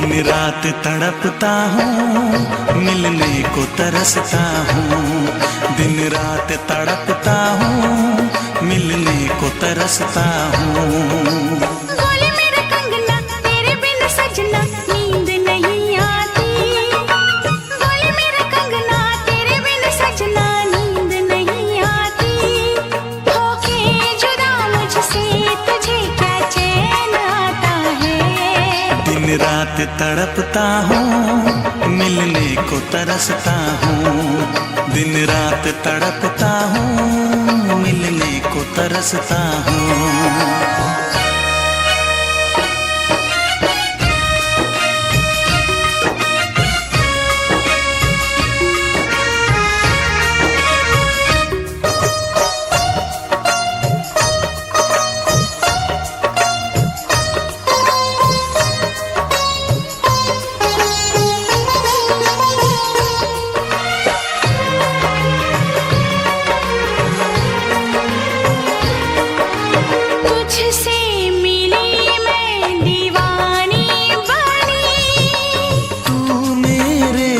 दिन रात तड़पता हूँ, मिलने को तरसता हूँ। दिन रात तड़पता हूँ, मिलने को तरसता हूँ। बोले मेरा कंगना तेरे बिन सजना नींद नहीं आती। बोले मेरा कंगना तेरे बिन सजना नींद नहीं आती। होके जुदा मुझसे तुझे क्या चैन आता है। दिन रात तड़पता हूँ, मिलने को तरसता हूँ। दिन रात तड़पता हूँ, मिलने को तरसता हूँ।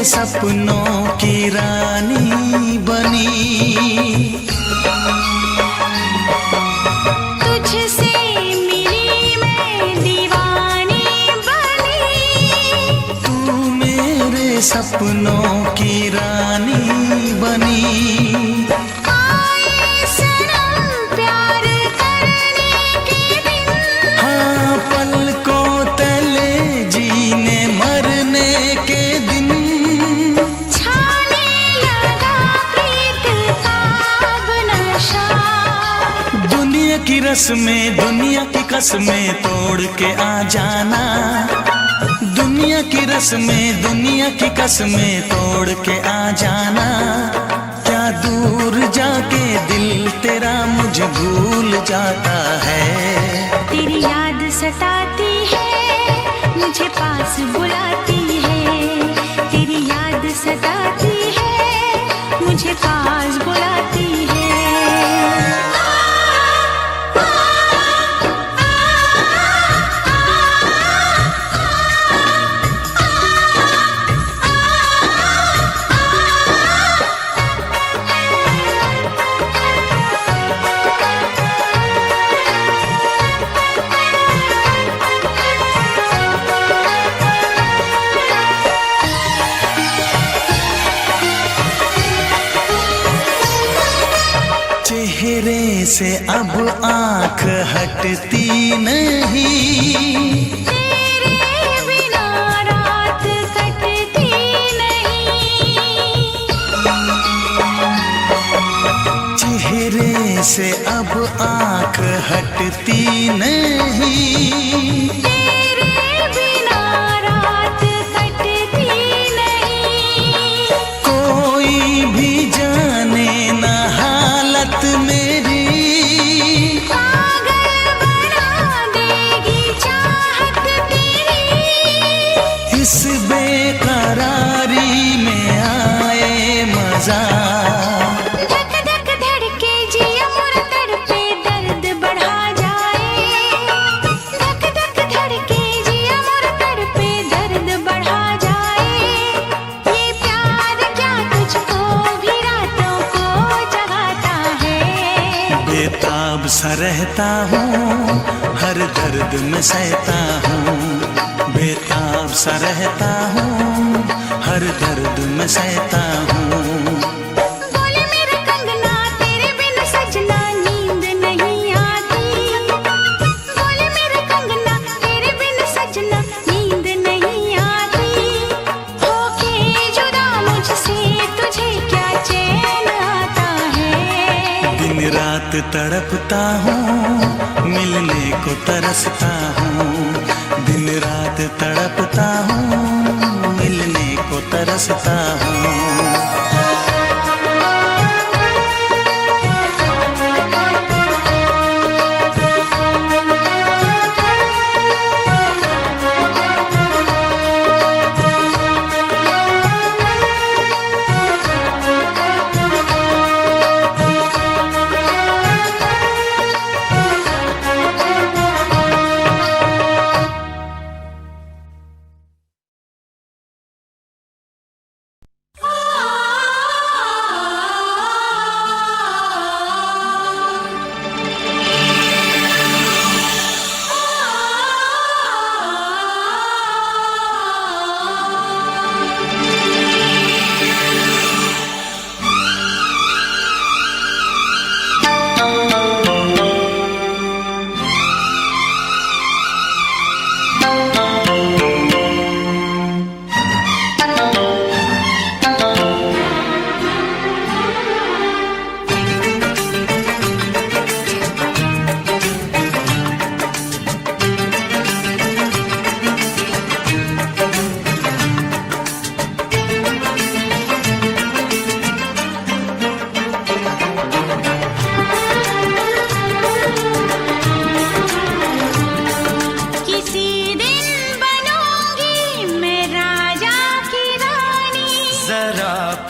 सपनों की रानी बनी, तुझसे मिली मैं दीवानी बनी। तू मेरे सपनों की रानी बनी। आए सनम प्यार करने के दिन, हाँ पलकों तले जीने मरने के दिन। दुनिया की रस्में दुनिया की कसमें तोड़ के आ जाना। दुनिया की रस्में दुनिया की कसमें तोड़ के आ जाना। क्या दूर जाके दिल तेरा मुझे भूल जाता है। तेरी याद सताती है, मुझे पास बुलाती है। तेरी याद सताती है, मुझे पास बुलाती है। चेहरे से अब आँख हटती नहीं। तेरे बिना रात कटती नहीं। चेहरे से अब आँख हटती नहीं। तेरे बिना रात कटती नहीं। कोई भी जाने ना हालत मेरी। पागल बना देगी चाहत तेरी। इस बेकरारी में आए मजा। धक धक धड़के जिया मोर तड़पे दर्द बढ़ा जाए। धक धक धड़के जिया मोर तड़पे दर्द बढ़ा जाए। ये प्यार क्या तुझको भी रातों को जगाता है। बेताब सा रहता हूँ, हर दर्द में सहता हूँ। बेताब सा रहता हूँ, हर दर्द में सहता हूँ। बोले मेरा कंगना तेरे बिन सजना नींद नहीं आती। बोले मेरा कंगना तेरे बिन सजना नींद नहीं आती। होके जुदा मुझसे तुझे क्या चैन आता है। दिन रात तड़पता हूँ, मिलने को तरसता हूँ। दिन रात तड़पता हूँ, मिलने को तरसता हूँ।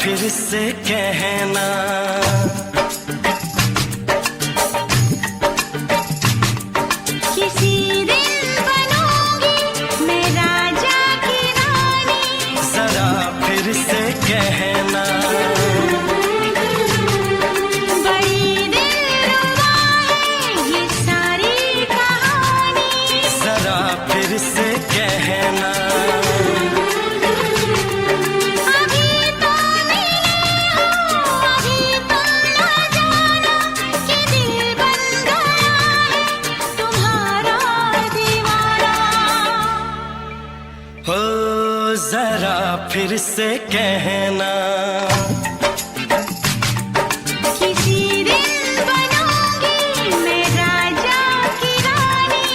फिर से कहना। किसी दिन बनूंगी मैं राजा की रानी, जरा फिर से कहना। बड़ी दिलरुबा है ये सारी कहानी, जरा फिर से कहना। अभी तो मिले हो, अभी तुम ना जाना कि दिल बन गया है तुम्हारा दीवाना। हो जरा फिर से कहना। किसी दिन बनूंगी मैं राजा की रानी,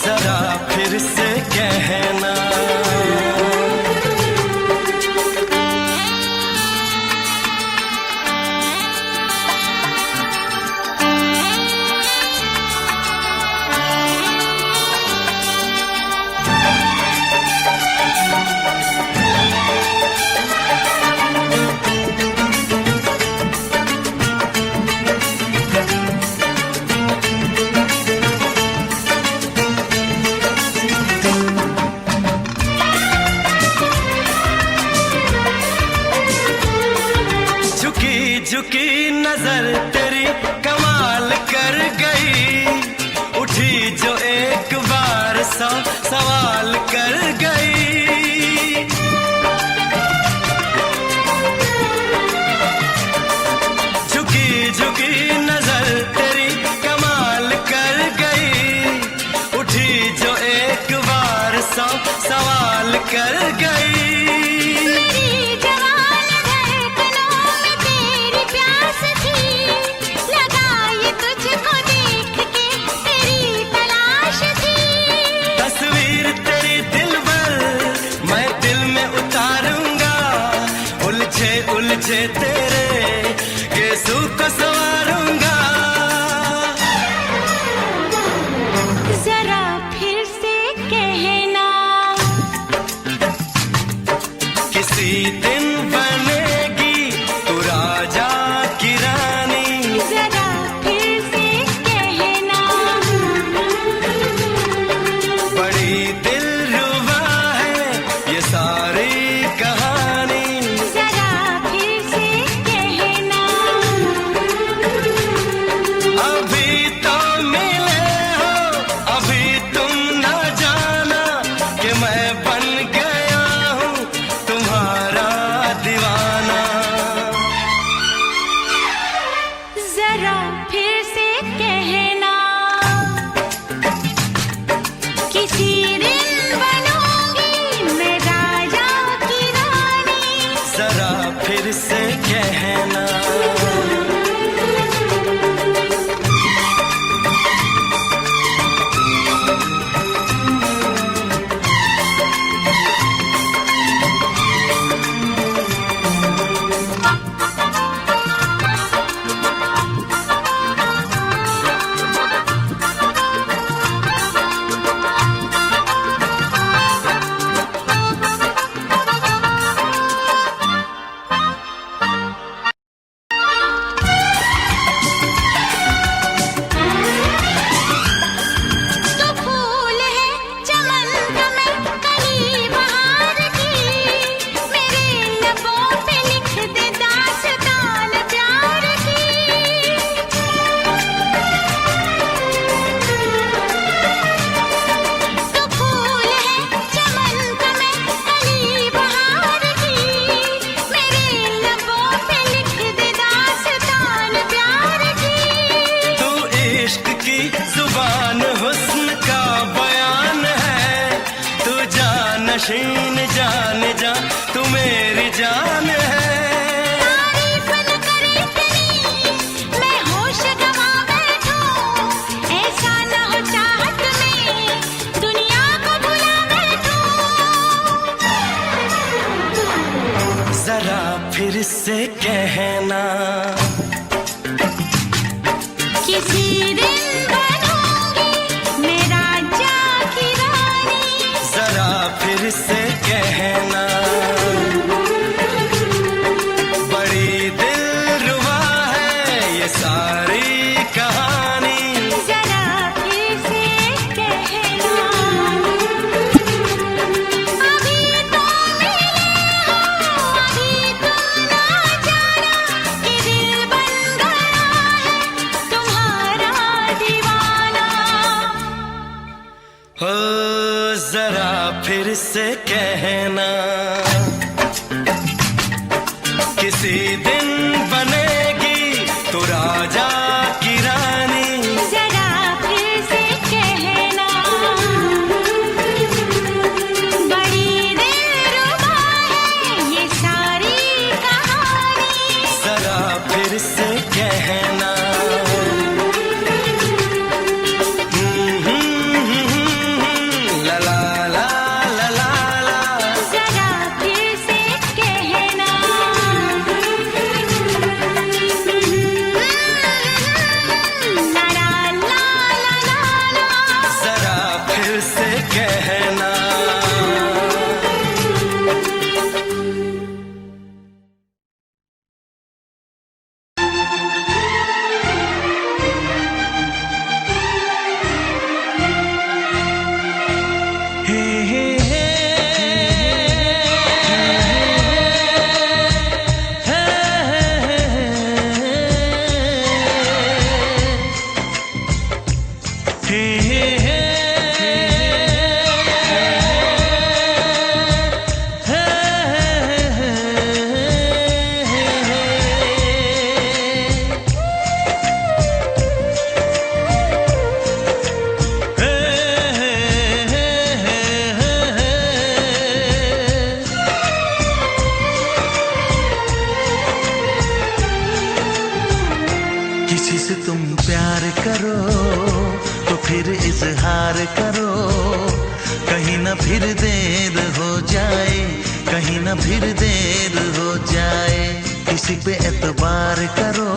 जरा फिर से कहना। झुकी झुकी नजर तेरी कमाल कर गई, उठी जो एक बार सौ सवाल कर गई। झुकी झुकी नजर तेरी कमाल कर गई, उठी जो एक बार सौ सवाल कर गई। मेरी जवान धड़कनों में तेरी प्यास थी, लगाई तुझको देख के तेरी तलाश थी। तस्वीर तेरी दिल भर मैं दिल में उतारूंगा, उलझे उलझे तेरे गेसू को संवारूंगा। जरा फिर से कहना, किसी दिन बनेगी तू राजा की रानी, जरा फिर से कहना। बड़ी दिलरुबा है ये सारी कहानी। जरा फिर से कहना, अभी तो मिले हो, अभी तुम न जाना कि मैं बन गया हूँ तुम्हारा दीवाना। जरा फिर से कहना, किसी दिन बनूंगी मैं राजा की रानी, जरा फिर से कहना। तो फूल है चमन का मैं कली बहार की, मेरे लबों पे लिख दे दास्तान प्यार की। तो फूल है चमन का मैं कली बहार की, मेरे लबों पे लिख दे दास्तान प्यार की। तू इश्क की जुबान हुस्न का बयान है, तू जानशीन जान जा तू मेरी जान है। तारीफ न करे इतनी मैं होश गवा बैठूं, ऐसा न हो चाहत में दुनिया को भुला बैठूं। जरा फिर से कहना, किसी दिन बनूंगी मैं राजा की रानी, जरा फिर से कहना। बड़ी जरा फिर से कहना, किसी दिन बनेगी तो राजा की रानी। जरा फिर से कहना, बड़ी दिलरुबा है ये सारी कहानी। जरा फिर से कहना, ला ला ला ला ला ला। जरा फिर से कहना, ला ला ला ला ला। जरा फिर से कहना। हे हे हे किसी से तुम प्यार करो तो फिर इजहार करो, कहीं ना फिर देर हो जाए, कहीं ना फिर देर हो जाए। किसी पे एतबार करो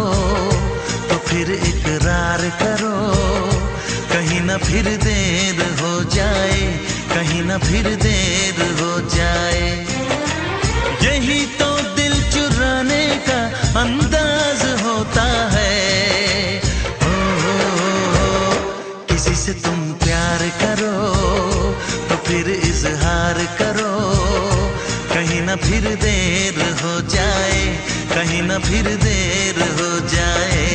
तो फिर इकरार करो, कहीं ना फिर देर हो जाए, कहीं ना फिर देर हो जाए। यही तो दिल चुराने का अंदाज होता है। किसी से तुम प्यार करो तो फिर इजहार करो, कहीं ना फिर देर हो जाए, कहीं ना फिर देर हो जाए।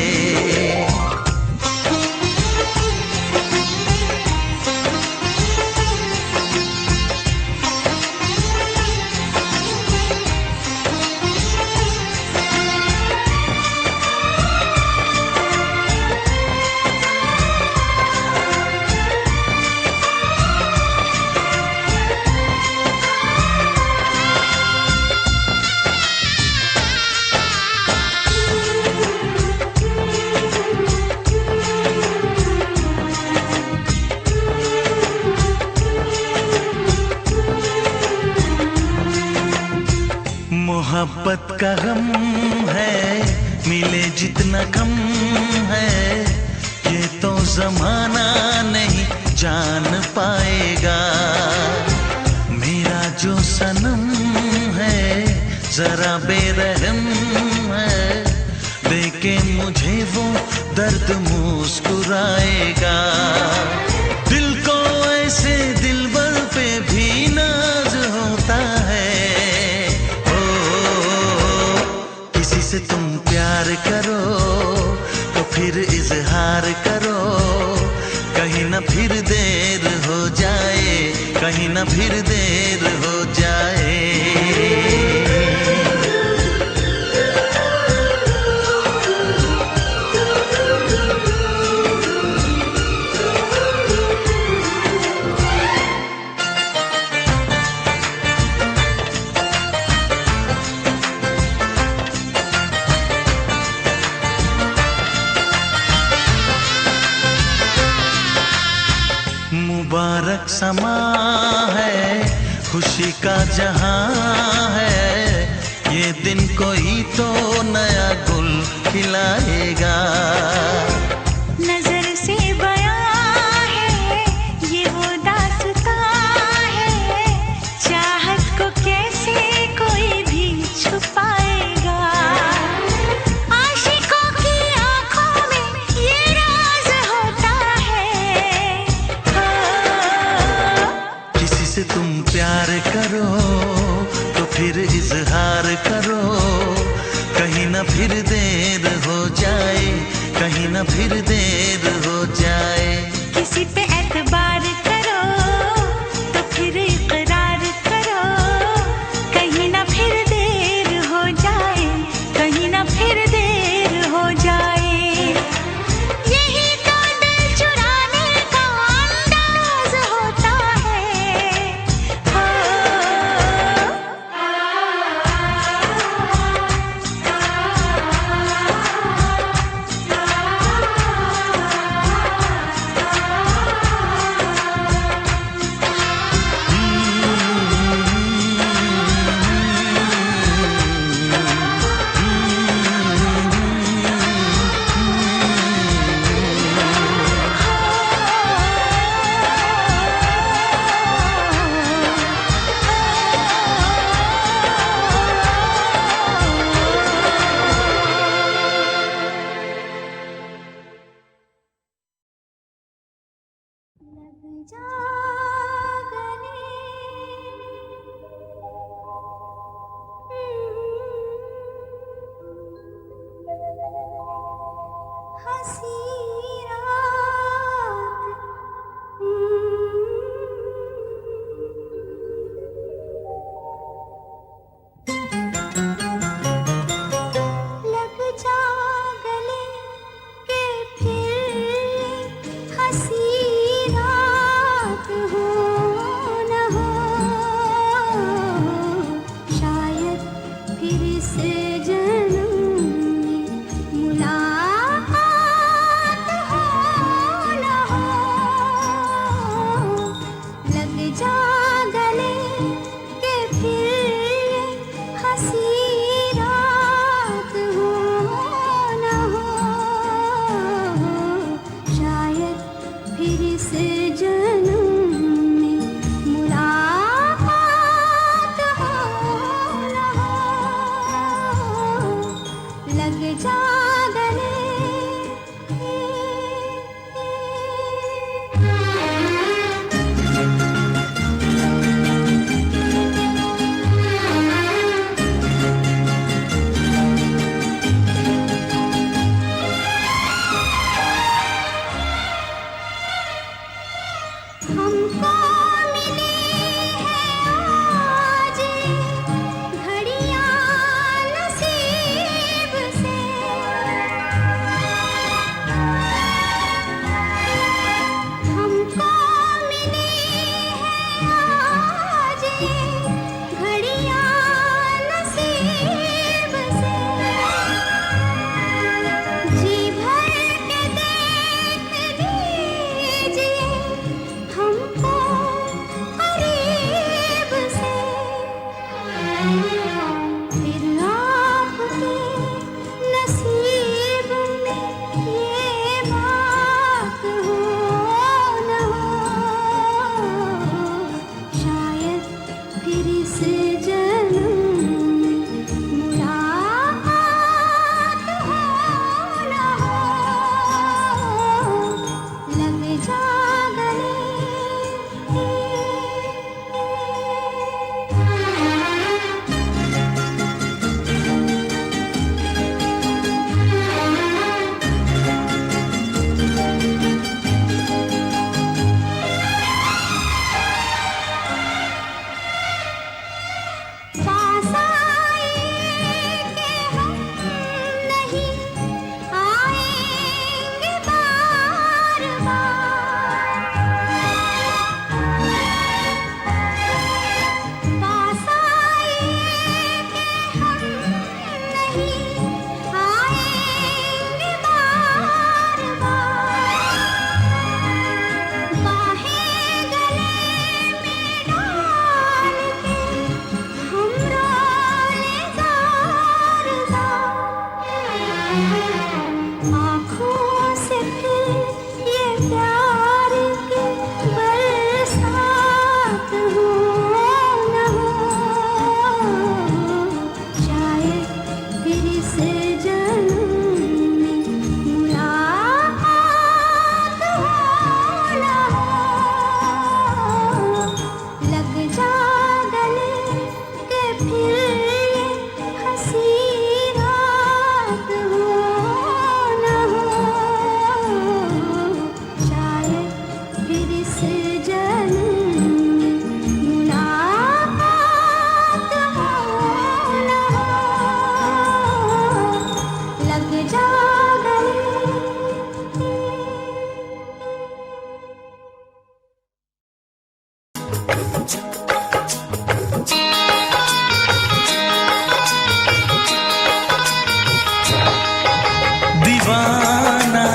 मोहब्बत का गम है, मिले जितना कम है, ये तो जमाना नहीं जान पाएगा। मेरा जो सनम है जरा बेरहम है, देखे मुझे वो दर्द मुस्कुराएगा। दिल को ऐसे दिलबर पे भी नाज होता है। से तुम प्यार करो तो फिर इजहार करो, कहीं ना फिर देर हो जाए, कहीं ना फिर देर हो जाए। मुबारक समा है, खुशी का जहां है, ये दिन कोई तो नया गुल खिलाएगा। नजर से बयां है ये वो दास्तां है, चाहत को कैसे कोई भी छुपाएगा। आशिकों की आंखों में ये राज होता है। किसी से तुम प्यार करो तो फिर इजहार करो, कहीं ना फिर देर हो जाए, कहीं ना फिर देर हो जाए। किसी पे एतबार करो तो फिर जा गले के फिर ये हंसी रात हो न हो, शायद फिर इस जन्म मुलाकात हो न हो, लग जा गले। दीवाना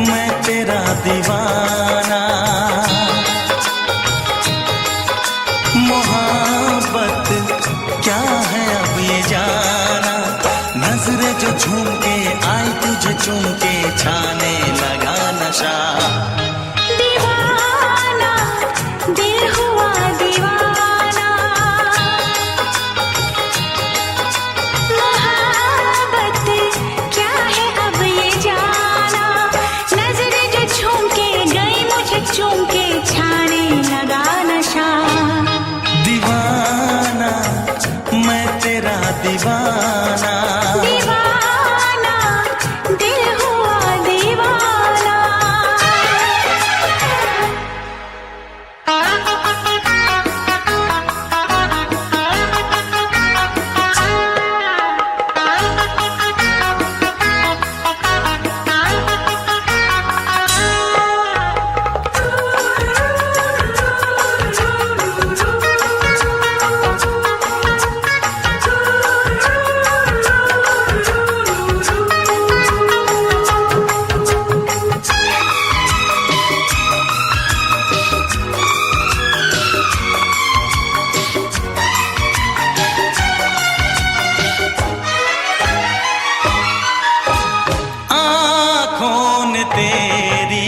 मैं तेरा दीवाना, मोहब्बत क्या है अब ये जाना, नजरें जो झूम के आई तुझे चूम के छाने लगा नशा। दीवाना दिल हुआ दीवाना, मोहब्बत क्या है अब ये जाना, नजरें जो झूम के गई मुझे चूम के छाने लगा नशा। दीवाना मैं तेरा दीवाना, दीवाना दिल हुआ दीवाना। आँखों ने तेरी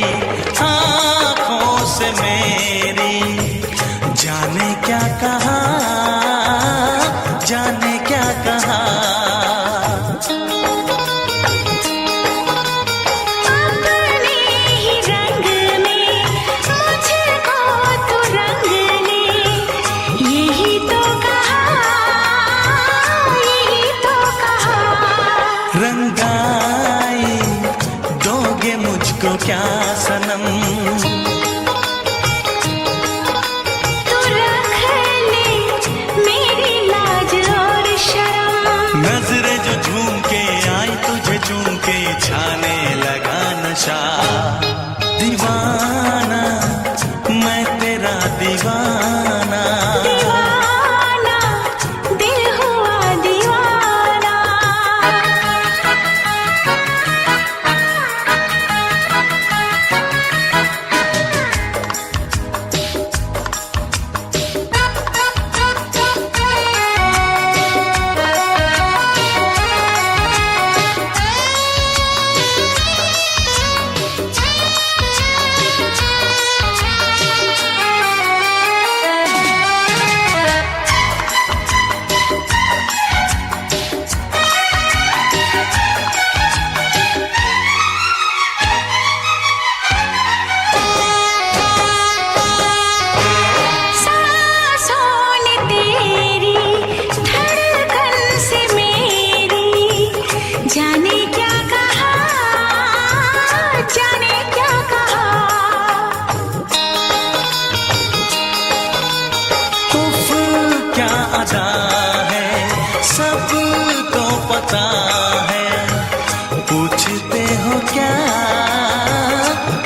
आँखों से मेरी जाने क्या कहा, जाने क्या कहा। अपने ही रंग में मुझको तो रंग ले, यही तो कहा, यही तो कहा। रंगाई दोगे मुझको क्या सनम, तू रख ले मेरी लाज और शर्म, नजरें जो झूम के आई तुझे चूम के छाने लगा नशा। दीवाना मैं तेरा दीवाना, दीवाना दिल हुआ दीवाना।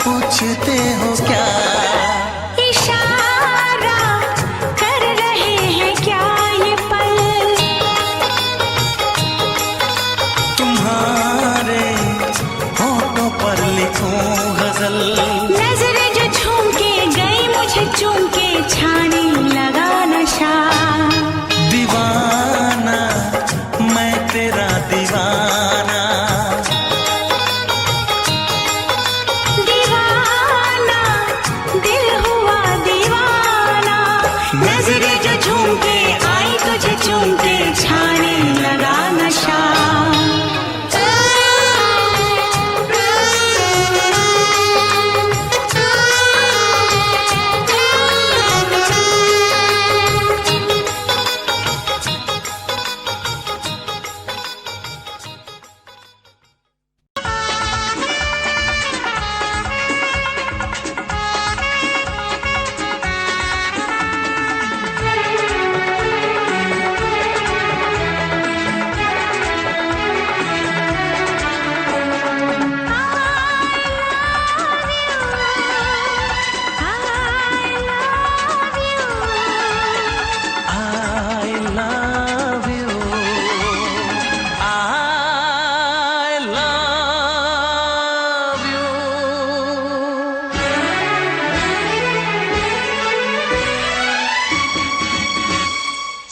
पूछते हो क्या? इशारा कर रहे हैं क्या ये पल? तुम्हारे होठों पर लिखूं गजल। नजरें जो झूम के गई मुझे चूम के छाने लगा नशा। दीवाना मैं तेरा दीवाना, दीवाना दिल हुआ दीवाना। नजरें जो झूम के आई तुझे चूम के छाने लगा नशा।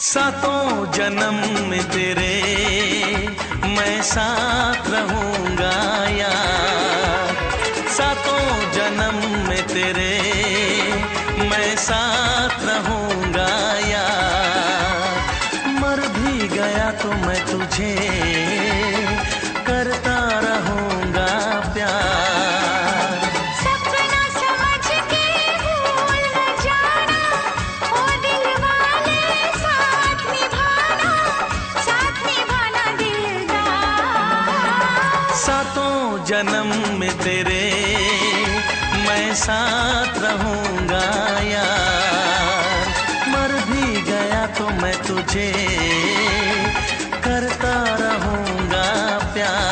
सातों जन्म में तेरे मैं साथ रहूंगा यार, सातों जन्म में तेरे मैं साथ रहूंगा यार, मर भी गया तो मैं तुझे करता रहूंगा प्यार। सपना समझ के भूल न जाना, ओ दिल वाले साथ निभाना दिलदार। सातों जन्म में तेरे मैं साथ रहूंगा यार, मर भी गया तो मैं तुझे करता रहूंगा प्यार।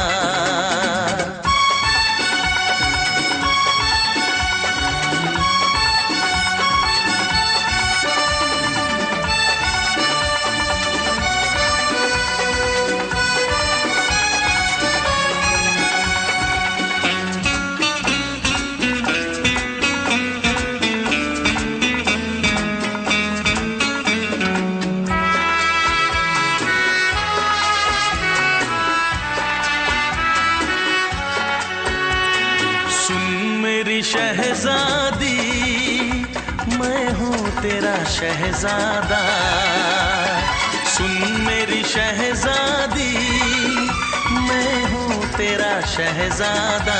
शहजादी मैं हूँ तेरा शहजादा, सुन मेरी शहजादी मैं हूँ तेरा शहजादा,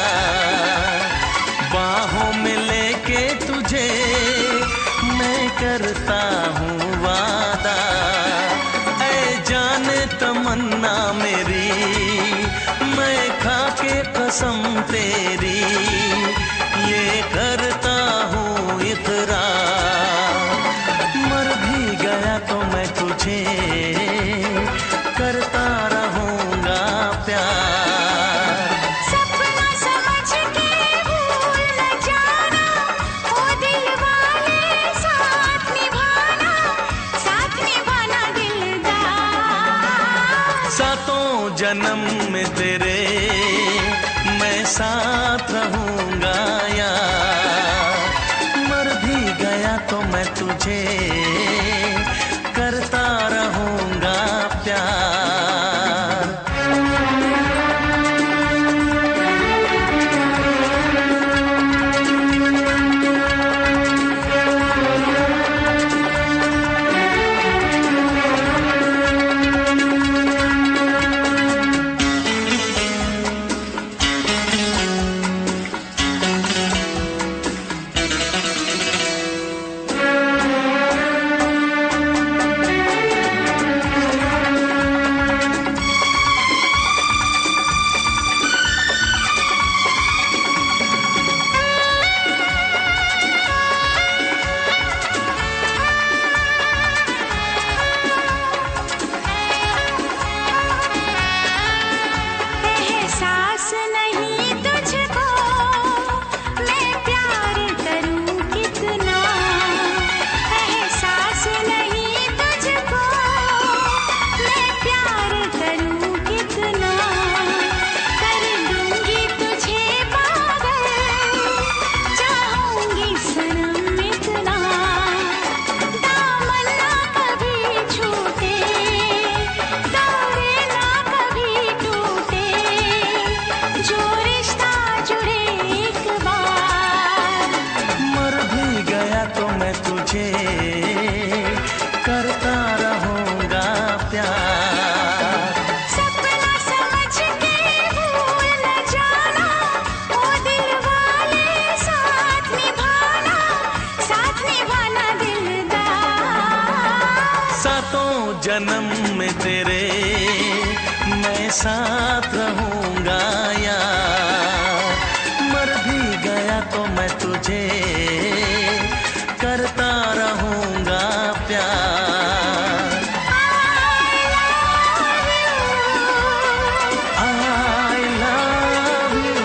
बाहों में लेके तुझे मैं करता हूँ वादा, ऐ जाने तमन्ना मेरी मैं खा के कसम तेरी ये करता हूँ इकरार, मर भी गया तो मैं तुझे करता रहूंगा प्यार। सपना समझ के भूल न जाना, ओ दिल वाले साथ निभाना दिलदार। सातों जन्म में तेरे मैं साथ रहूंगा यार, मर भी गया तो मैं तुझे करता रहूंगा प्यार। करता रहूंगा प्यार। सपना समझ के भूल न जाना, ओ दिल वाले साथ निभाना दिलदार। सातों जन्म में तेरे मैं साथ रहूंगा यार, मर भी गया तो मैं तुझे करता रहूंगा प्यार। I love you।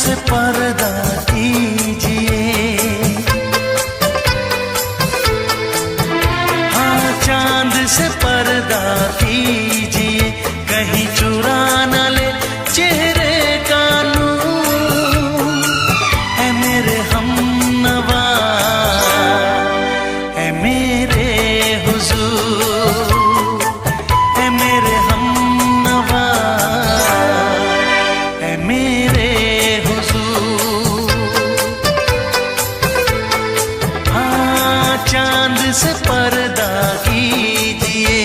से पर्दा कीजिए, हाँ चांद से पर्दा कीजिए, कहीं चुरा न ले चेहरे का नूर। है मेरे हमनवा, है मेरे हुजूर, है मेरे हमनवा, है मेरे हुजूर। हाँ चांद से पर्दा कीजिए।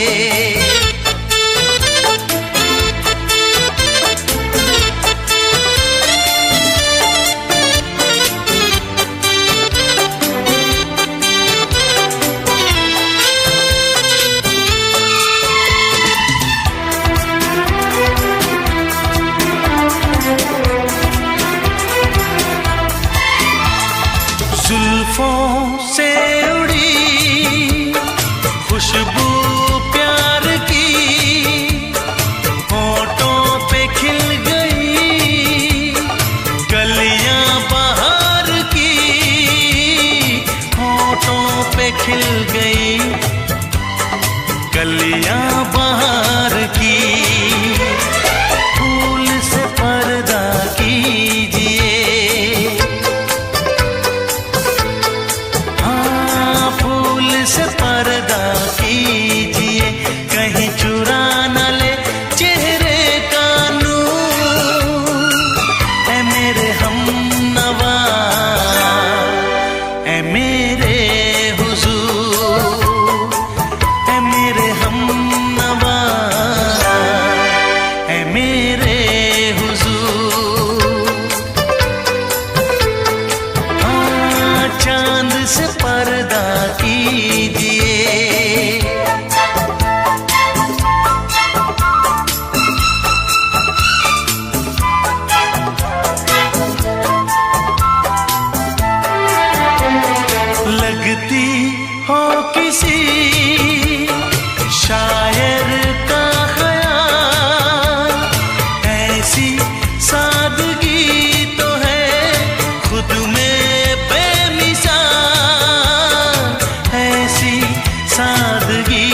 जुल्फों से उड़ी खुशबू प्यार की, होठों पे खिल गई कलियां बहार की, होठों पे खिल गई कलियां बहार की। फूल से पर्दा कीजिए, से पर्दा कीजिए, कहीं चुरा न ले चेहरे का नूर। है मेरे हमनवा, है मेरे हुजूर, है मेरे हमनवा, है मेरे हुजूर। हाँ चांद से पर्दा कीजिए। लगती हो किसी शायर का ख्याल, ऐसी सादगी तो है खुद में बेमिसाल, ऐसी सादगी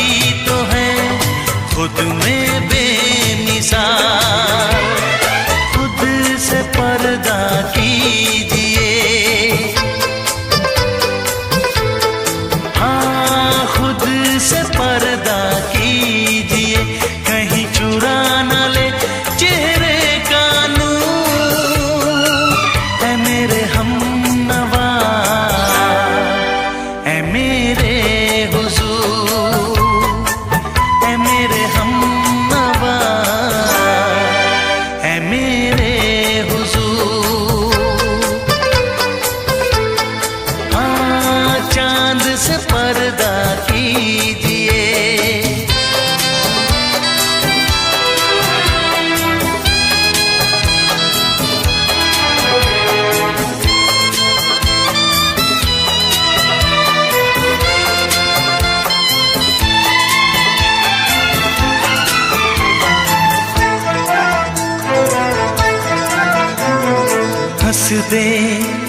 तो है खुद में बेमिसाल। खुद से पर्दा कीजिए, हाँ खुद से पर्दा कीजिए, कहीं चुरा न ले चेहरे का नूर। है मेरे हमनवा, है मेरे हुजूर, है मेरे हमनवा, है मेरे हुजूर। हाँ चांद से पर्दा कीजिए। हंस दे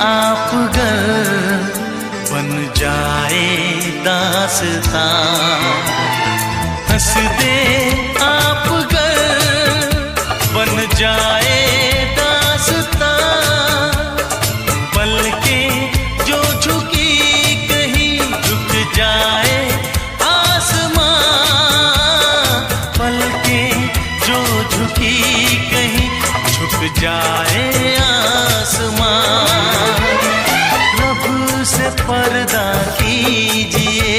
आप गर बन जाए दास्तां, हंस दे आप गर बन जाए दास्तां। पलकें जो झुकी कहीं झुक जाए आसमां, पलकें जो झुकी कहीं झुक जाए आसमां। रब से पर्दा कीजिए,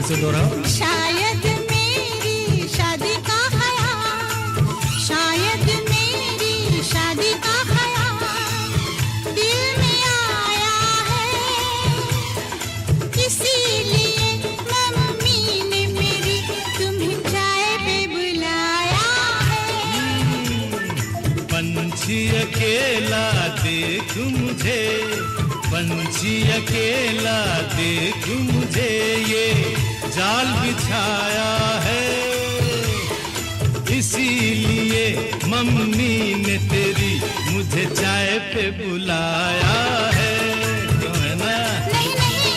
से दोहराओ। शायद मेरी शादी का ख्याल, शायद मेरी शादी का ख्याल दिल में आया है, इसीलिए मम्मी ने मेरी तुम्हें चाय पे बुलाया है। पंछी अकेला देख मुझे, पंछी अकेला देख मुझे, ये जाल बिछाया है, इसीलिए मम्मी ने तेरी मुझे चाय पे बुलाया है। क्यों है ना? नहीं नहीं,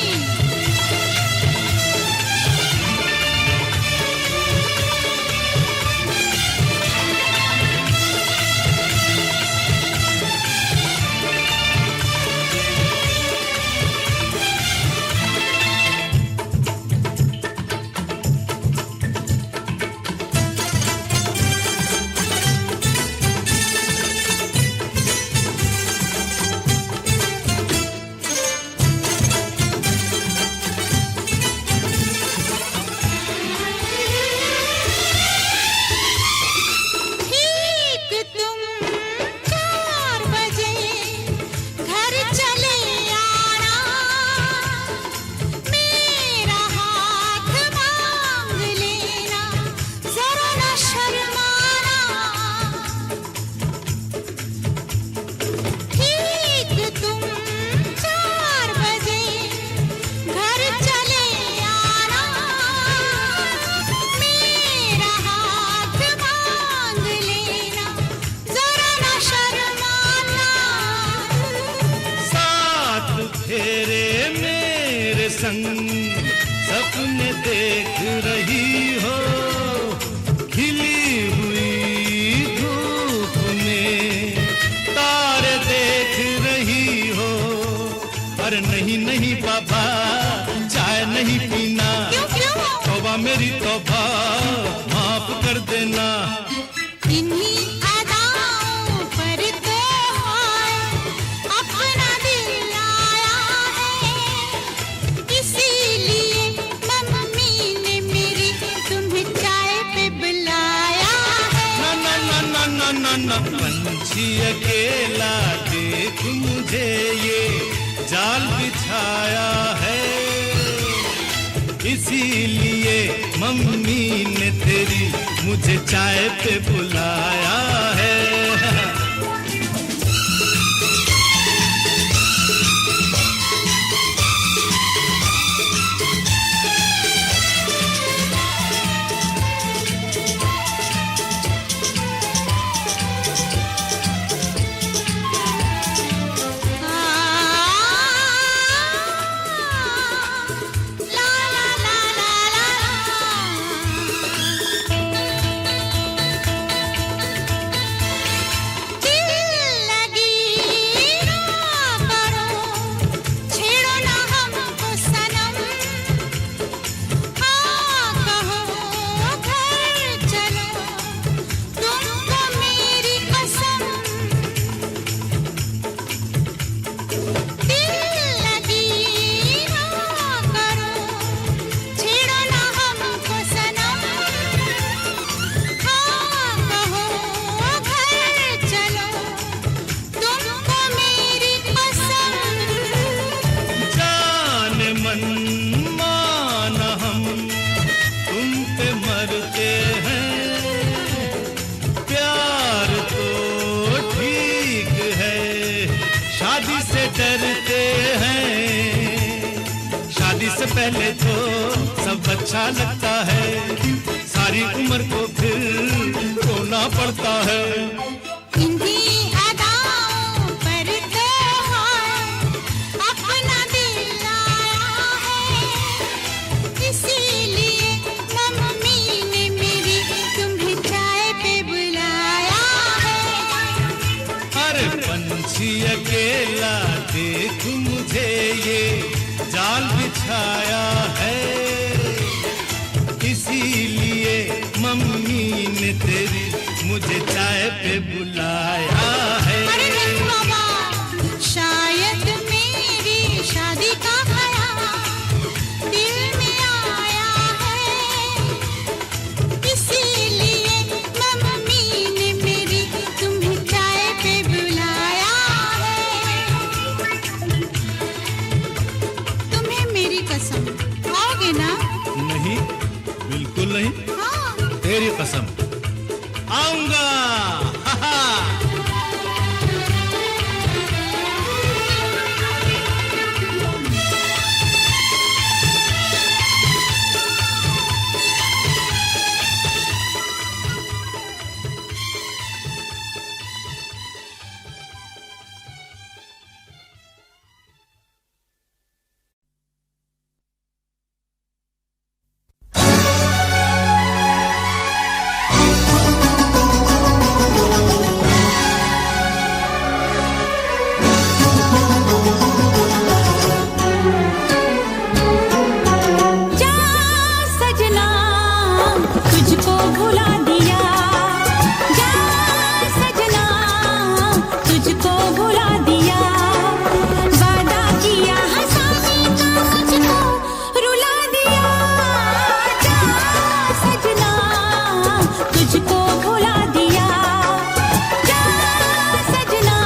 ठीक तुम 4 बजे घर चले आना, मेरा हाथ मांग लेना, जरा न शर्माना। ठीक तुम 4 बजे घर चले आना, मेरा हाथ मांग लेना, जरा न शर्माना। साथ फेरे मेरे संग सपने देख रही हो, खिली हुई धूप में तारे देख रही हो। अरे नहीं नहीं बाबा, चाय नहीं पीना, क्यों क्यों? तौबा मेरी तौबा, माफ कर देना। इन्हीं अदाओं पर तो हाय अपना दिल आया है, इसीलिए मम्मी ने मेरी तुम्हें चाय पे बुलाया है। ना ना ना ना ना ना ना, पंछी अकेला देख मुझे, ये जाल बिछाया है, इसीलिए मम्मी ने तेरी मुझे चाय पे बुलाया है। ला ला ला ला ला, दिल लगी ना करो, छेड़ो ना हमको सनम, हाँ कहो घर चलो, तुमको मेरी कसम। दिल लगी ना करो, छेड़ो ना हमको सनम, हाँ कहो घर चलो, तुमको मेरी कसम। जान मन मान हम तुम पे मरते हैं, प्यार तो ठीक है, शादी से डरते हैं। शादी से पहले तो सब अच्छा लगता है, सारी उम्र को फिर रोना पड़ता है। इन्हीं अदाओं पर तो हाय अपना दिल आया है, इसीलिए मम्मी ने मेरी तुम्हें चाय पे बुलाया है। अरे पंछी अकेला देख मुझे, ये जाल बिछाया है, इसीलिए मम्मी ने तेरी मुझे चाय पे बुलाया है। अरे नहीं बाबा, शायद मेरी शादी का ख्याल दिल में आया तेरी कसम आऊंगा। हा हा। जा सजना तुझको भुला दिया, जा सजना तुझको भुला दिया, वादा किया हंसाने का मुझको रुला दिया, जा सजना तुझको भुला दिया, जा सजना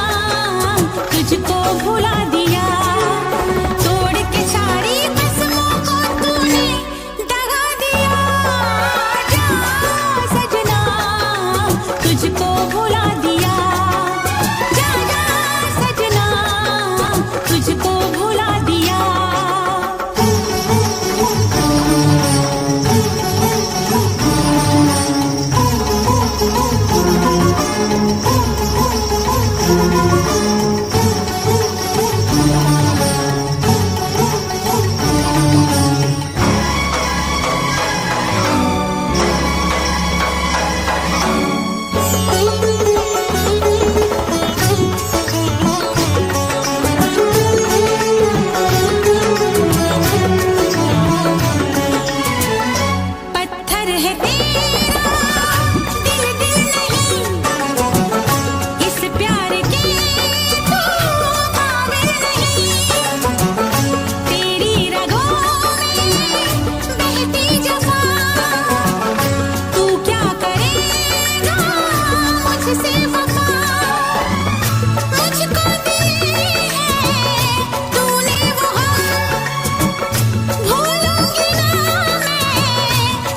तुझको भुला दिया, तोड़ के सारी कसमों को तूने दगा दिया, जा सजना तुझको भुला दिया, जा सजना तुझको भुला दिया। पत्थर है तेरा दिल दिल नहीं, इस प्यार के तू काबिल नहीं, तेरी रगों में बहती जफा, तू क्या करेगा मुझसे वफा, मुझको दी है तूने वो हम, भूलूंगी ना मैं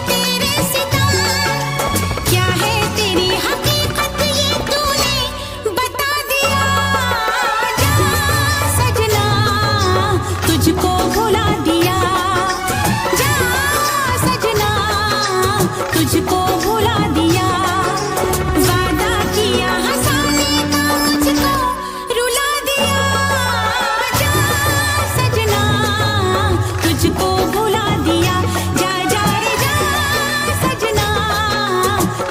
तेरे सितम, क्या है तेरी हकीकत ये तूने बता दिया, जा सजना तुझको भुला दिया, जा सजना तुझको भुला दिया, वादा किया हंसाने का मुझको रुला दिया, जा सजना तुझको भुला दिया, जा जा रे जा सजना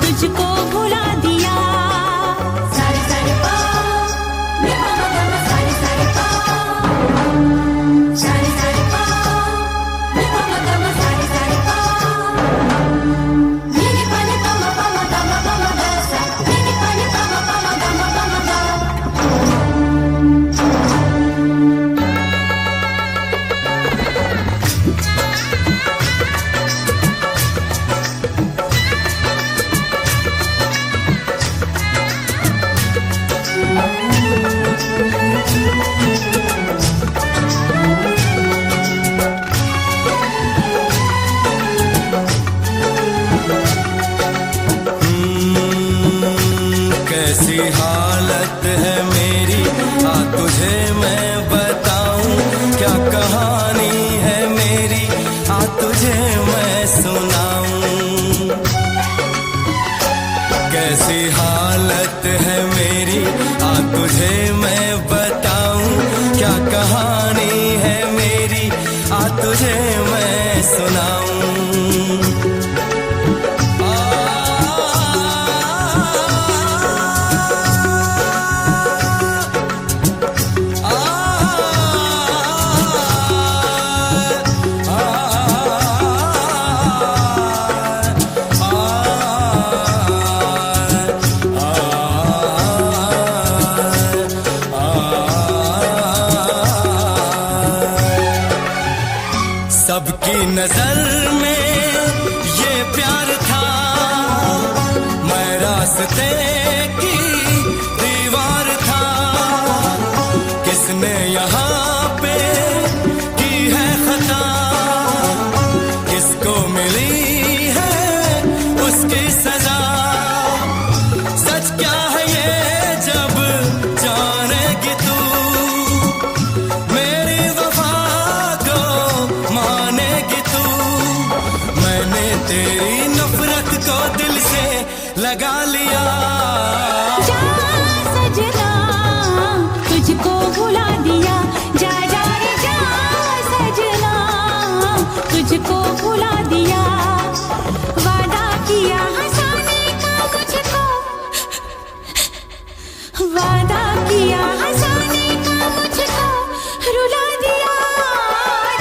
तुझको भुला दिया। सारे सारे पा मे पा मा गा मा, सारे सारे पा, सारे सारे पा मे पा मा गा मा, सारे सारे पा, नी नी पा नी पा मा गा मा गा सा, नी नी पा नी पा मा गा मा गा। कैसी हालत है मेरी, आ तुझे मैं बताऊं, क्या कहानी है मेरी, आ तुझे मैं सुनाऊं। कैसी हालत है मेरी, आ तुझे मैं बताऊं, क्या कहानी है मेरी, आ तुझे मैं सुनाऊं। की सजा। सच क्या है ये जब जानेगी तू, मेरी वफा को मानेगी तू। मैंने तेरी नफरत को दिल से लगा लिया। जा सजना तुझको भुला दिया, जा जा रे जा सजना तुझको भुला दिया। वादा किया हंसाने का मुझको, वादा किया हंसाने का मुझको रुला दिया।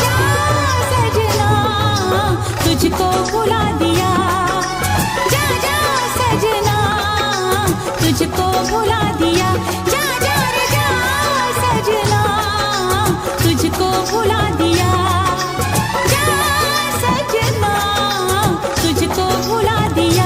जा सजना तुझको भुला दिया, जा जा सजना तुझको भुला दिया। जा जा रे जा सजना तुझको भुला दिया, जा सजना तुझको भुला दिया।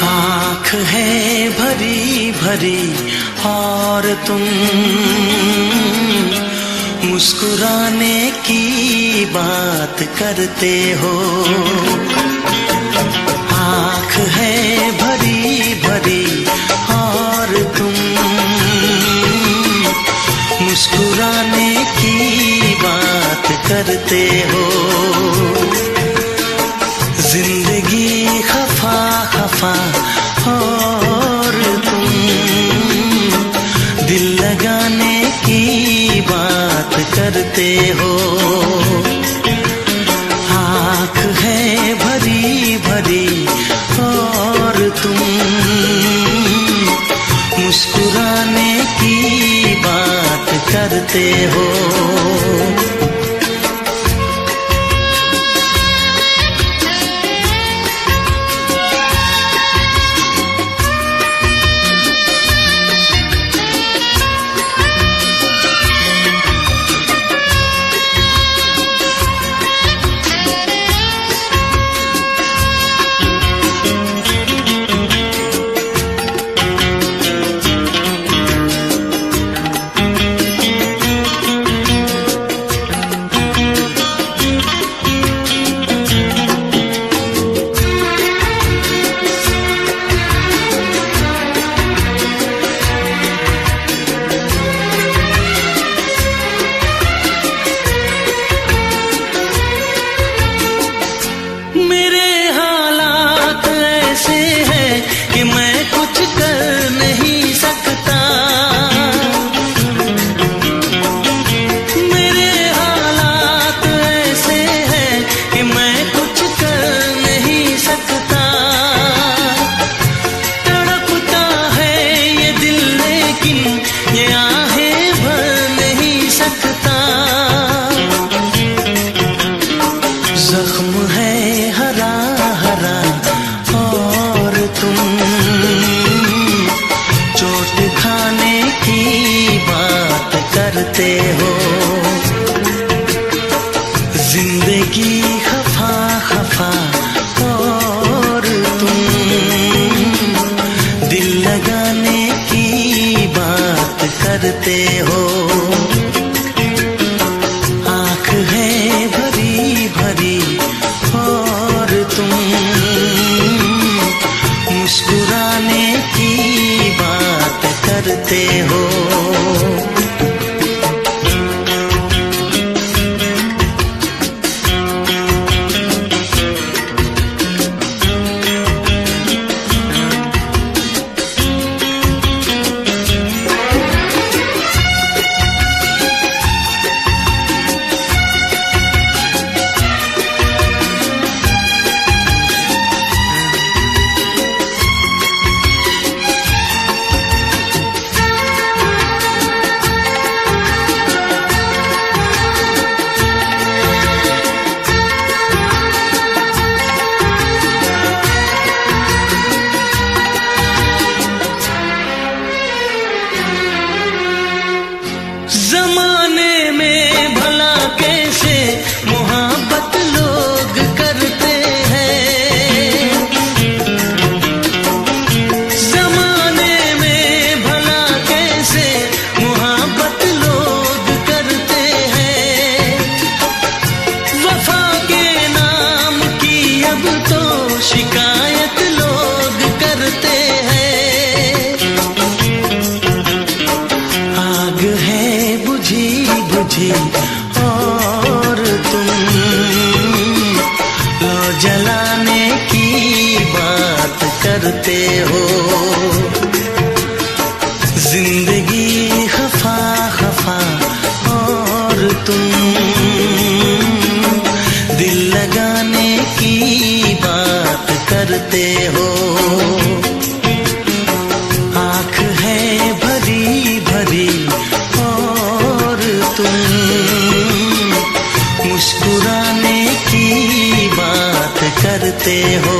आँख है भरी भरी और तुम मुस्कुराने की बात करते हो। आँख है भरी भरी और तुम मुस्कुराने की बात करते हो। जिंदगी खफा खफा और तुम दिल लगाने की बात करते हो। आँख है भरी भरी और तुम मुस्कुराने की बात करते हो। करते हो। आँख है भरी भरी और तुम मुस्कुराने की बात करते हो। जमाने में भला कैसे मोहब्बत लोग करते हैं। जमाने में भला कैसे मोहब्बत लोग करते हैं। वफा के नाम की अब तो शिकायत लोग करते हैं। आग है बुझी बुझी और तुम लो जलाने की बात करते हो। जिंदगी खफा खफा और तुम दिल लगाने की बात करते हो। आँख है भरी भरी और तुम मुस्कुराने की बात करते हो।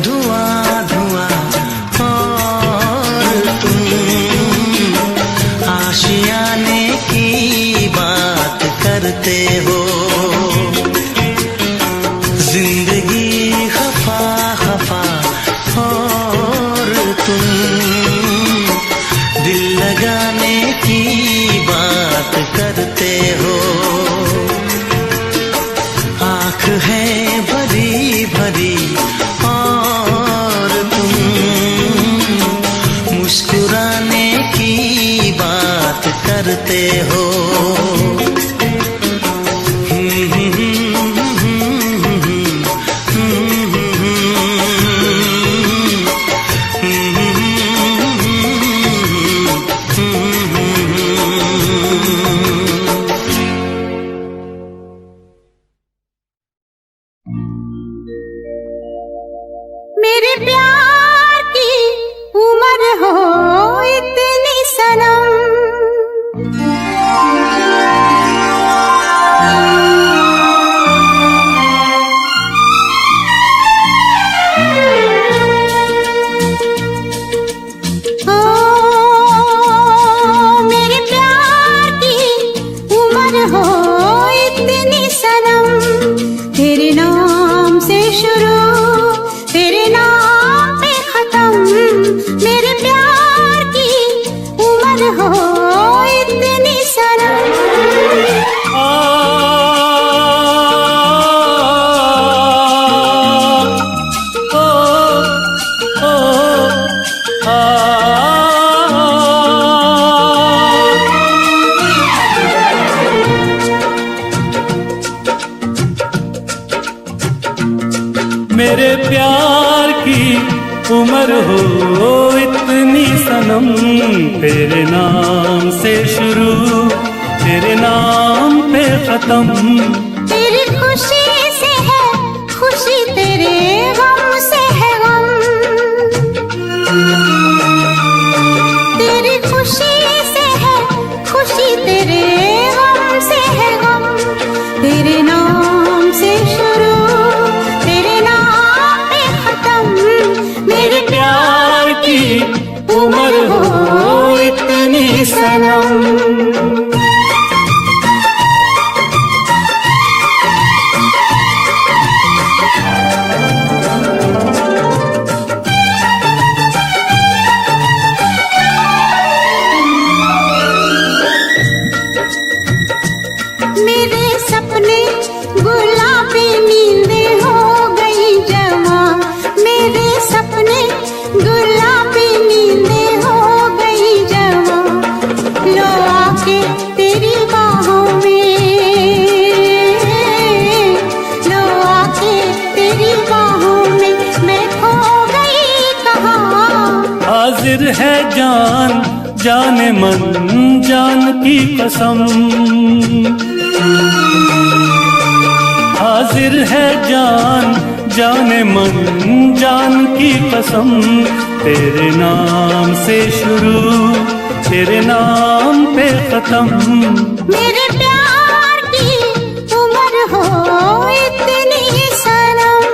धुआं धुआं और तुम आशियाने की बात करते हो। जिंदगी खफा खफा और तुम दिल लगाने की बात करते हो। आँख है भरी भरी और तुम मुस्कुराने की बात करते हो। मेरे प्यार की उम्र हो इतनी सनम, तेरे नाम से शुरू तेरे नाम पे खत्म। तेरी खुशी से है खुशी, तेरे गम से है गम। तेरी खुशी से है खुशी, तेरे गम से है गम। तेरे नाम से शुरू तेरे नाम पे खत्म। मेरे प्यार की उम्र हो इतनी सनम। मेरे सपने गुलाबी नींदें हो गई जवां। मेरे सपने गुलाबी नींदें हो गई जवां। लो आके तेरी बाहों में, लो आके तेरी बाहों में मैं खो गई कहाँ। हाजिर है जान जाने मन जान की कसम, हाजिर है जान जाने मन जान की कसम। तेरे नाम से शुरू तेरे नाम पे खत्म। मेरे प्यार की उम्र हो इतनी सनम।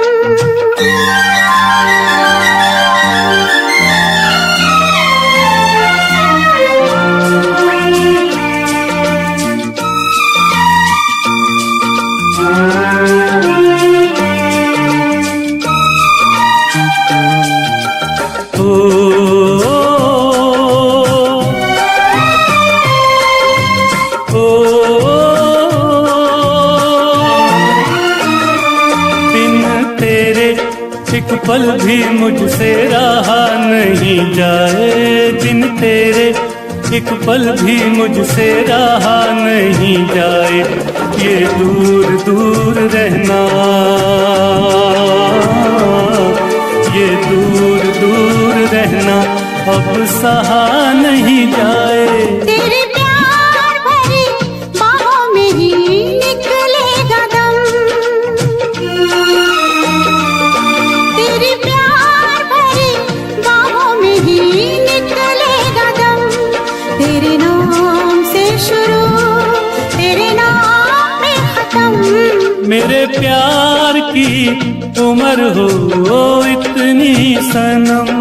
एक पल भी मुझसे रहा नहीं जाए, दिन तेरे एक पल भी मुझसे रहा नहीं जाए। ये दूर दूर रहना, ये दूर दूर रहना अब सहा नहीं जाए। तेरे प्यार भरी बाहों में ही निकलेगा दम। तेरे प्यार भरी बाहों में ही निकलेगा दम। तेरे नाम से शुरू तेरे नाम पे खत्म। मेरे प्यार की उम्र हो इतनी सनम।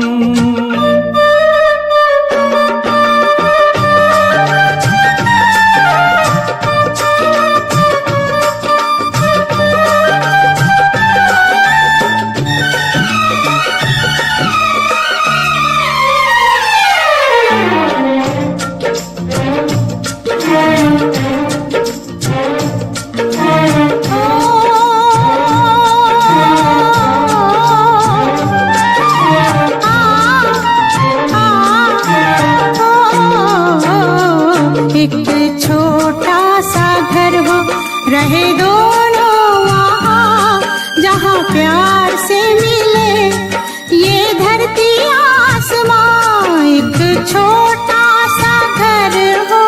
एक छोटा सा घर हो रहे दोनों वहाँ, जहाँ प्यार से मिले ये धरती आसमां। एक छोटा सा घर हो,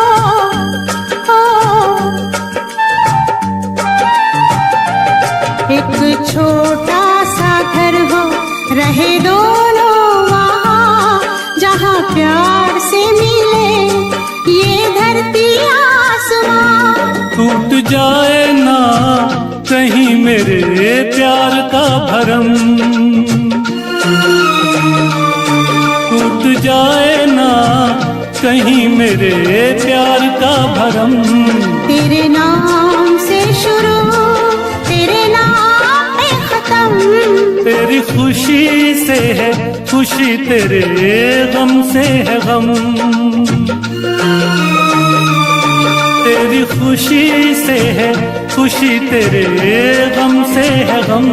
एक छोटा सा घर हो रहे दोनों वहाँ, जहाँ प्यार से मिले ये धरती आसमां। टूट जाए ना कहीं मेरे प्यार का भरम, टूट जाए ना कहीं मेरे प्यार का भरम। तेरे नाम से शुरू तेरे नाम पे खत्म। तेरी खुशी से है खुशी, तेरे गम से है गम। तेरी खुशी से है खुशी, तेरे गम से है गम।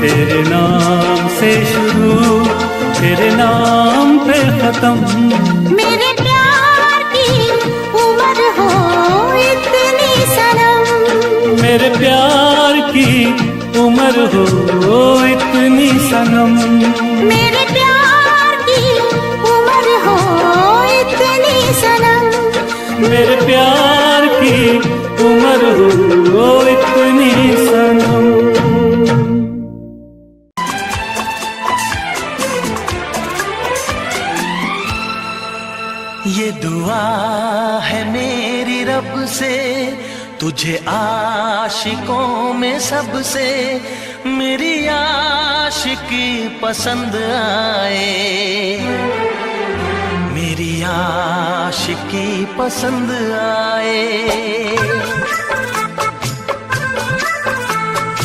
तेरे नाम से शुरू तेरे नाम पे खत्म। मेरे प्यार की उम्र हो इतनी सनम। मेरे प्यार की उम्र हो इतनी सनम। मेरे प्यार की उम्र हो इतनी सनम, मेरे प्यार की उम्र हो इतनी सनम। ये दुआ है मेरी रब से, तुझे आशिकों में सबसे मेरी आशिकी पसंद आए, मेरी आशिकी पसंद आए।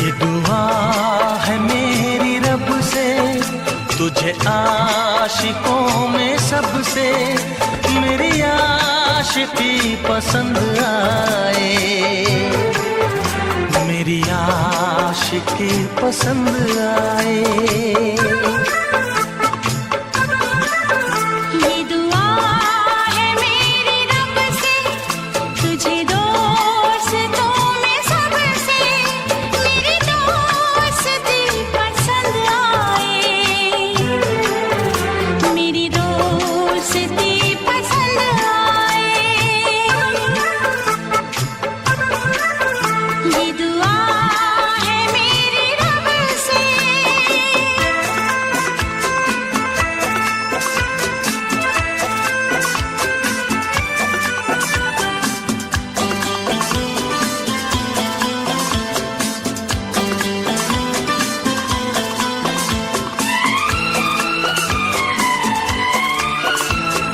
ये दुआ है मेरी रब से, तुझे आशिकों में सबसे मेरी आशिकी पसंद आए, मेरी आशिकी पसंद आए। ये दुआ है मेरी रब से, तुझे दोस्तों में सबसे मेरी दोस्ती पसंद आए, मेरी दोस्ती पसंद आए। ये दुआ है मेरी रब से।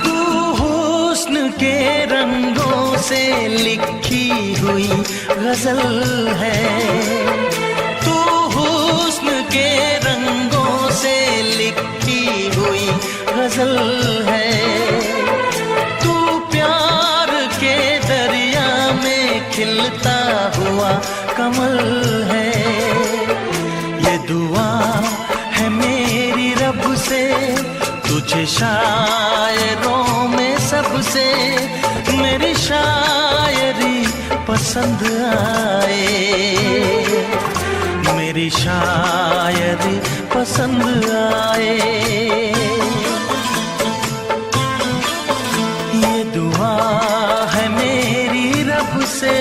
तू हुस्न के रंगों से लिखी हुई गजल है, तू हुस्न के रंगों से लिखी हुई गजल है। तू प्यार के दरिया में खिलता हुआ कमल है। ये दुआ है मेरी रब से, तुझे शायरों में सबसे मेरी शायरी पसंद आए, मेरी शायरी पसंद आए। ये दुआ है मेरी रब से।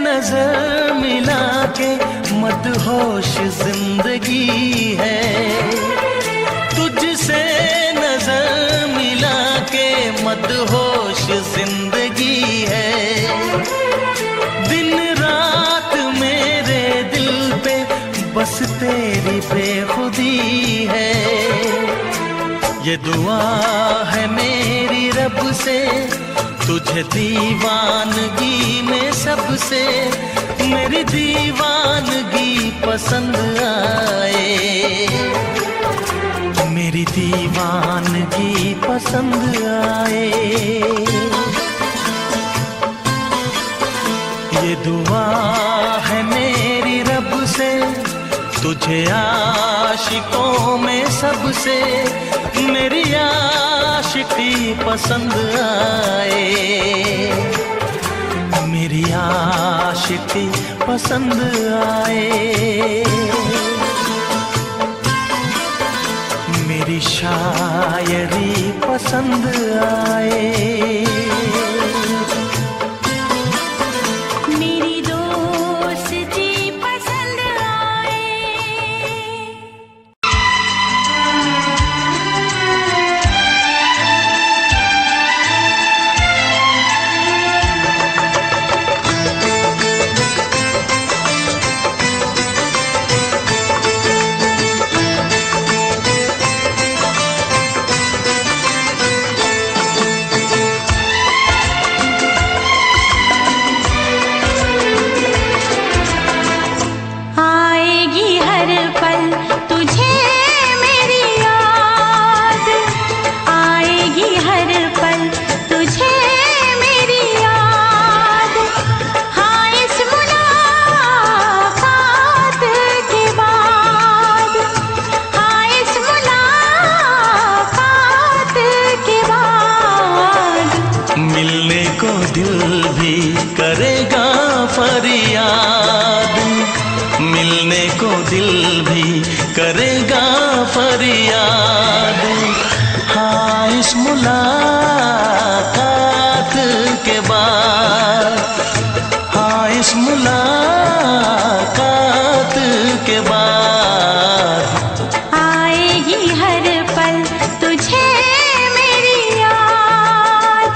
नजर मिला के मदहोश जिंदगी है, तुझसे नजर मिला के मदहोश जिंदगी है। दिन रात मेरे दिल पे बस तेरी बेखुदी है। ये दुआ है मेरी रब से, तुझे दीवानगी में सबसे मेरी दीवानगी पसंद आए, मेरी दीवानगी पसंद आए। ये दुआ है मेरी रब से, तुझे आशिकों में सबसे मेरी आशिकी पसंद आए, मेरी आशिकी पसंद आए। मेरी शायरी पसंद आए, मेरी दोस्ती पसंद आए। आएगी हर पल तुझे मेरी याद, आएगी हर पल तुझे मेरी याद। हाँ इस मुलाकात के बाद, हाँ इस मुलाकात के बाद मिलने को दिल भी करेगा फरियाद, मिलने को दिल भी करेगा फरियाद। हाँ इस मुलाकात के बाद, हाँ इस मुलाकात के बाद आएगी हर पल तुझे मेरी याद।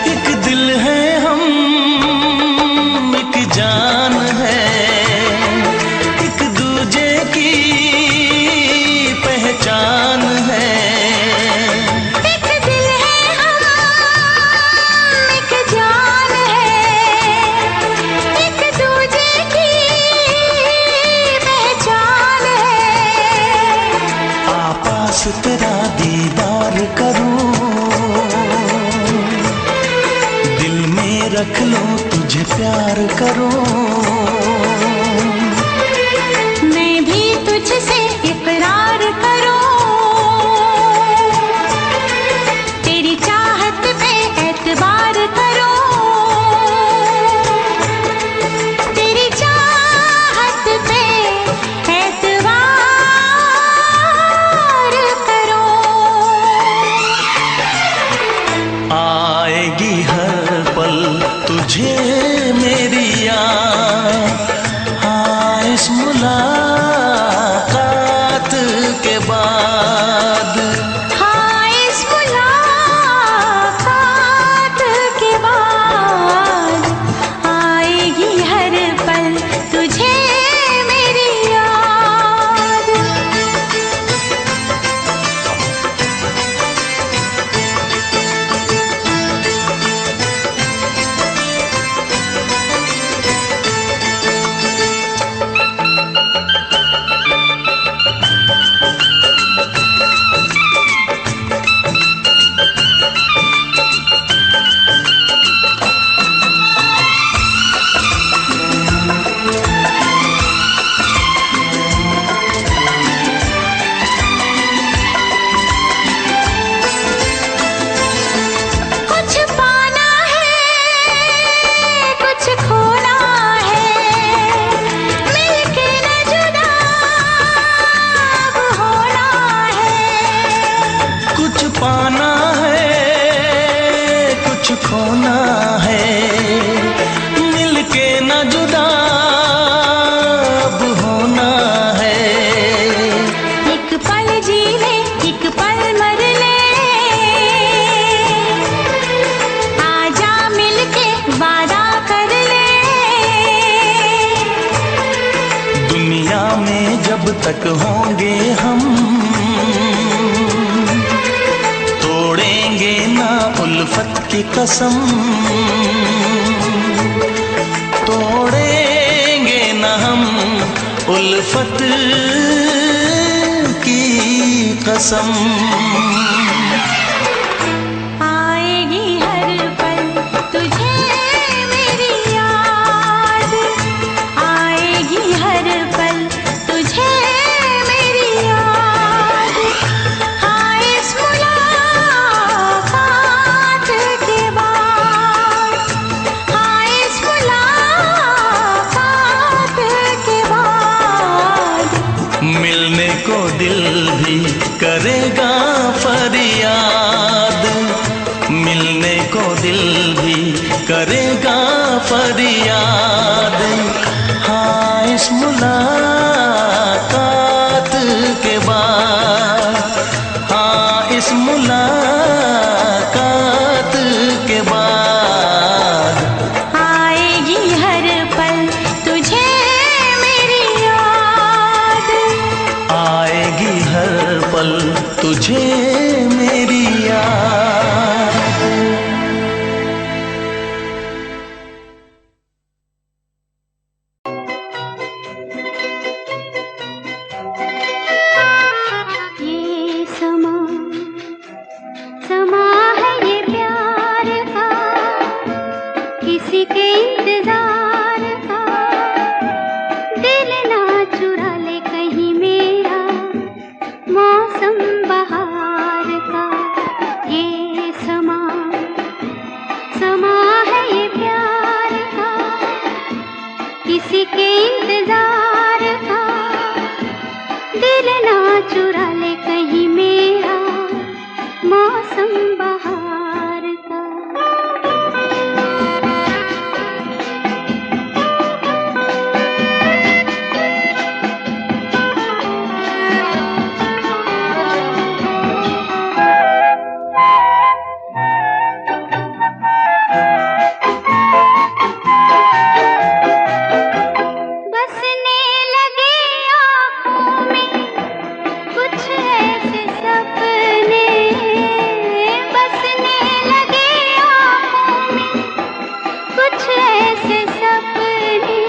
एक दिल है हम, एक जान है, एक दूजे की पहचान है। एक दिल है हम, एक जान है, एक दूजे की पहचान है। आपास तेरा दीदार करूं, दिल में रख लो तुझे प्यार करूं। मैं भी तुझसे इकरार करूं, तेरी चाहत पे एतबार करूं, तेरी चाहत पे एतबार करूं। आएगी हर पल तुझे मेरी याद, कुछ खोना है, मिलके न जुदा अब होना है। एक पल जी ले, एक पल मर ले, आजा मिलके वादा कर ले। दुनिया में जब तक होंगे हम, तोड़ेंगे ना उल्फत की कसम, तोड़ेंगे ना हम उल्फत की कसम। आएगी हर पल तुझे मेरी याद, आएगी हर पल तुझे मेरी याद। हाँ इस मुलाकात के बाद, हाँ इस मुलाकात के बाद, मिलने को दिल भी करेगा फरियाद, मिलने को दिल भी करेगा फरियाद। हाँ इस मुलाकात के बाद, हाँ इस मुलाकात के बाद, आएगी हर पल तुझे मेरी याद, आएगी हर पल तुझे मेरी याद। ये समा समा है ये प्यार का, किसी के इंतजार का। दिल ना चुरा ले कहीं मेरा मौसम बहार का। ये समा समा है ये प्यार का, किसी के इंतजार का। दिल ना चुरा ले कहीं मेरा मौसम बहार का। बसने लगे आँखों में कुछ ऐसे सपने, बसने लगे आँखों में कुछ ऐसे सपने।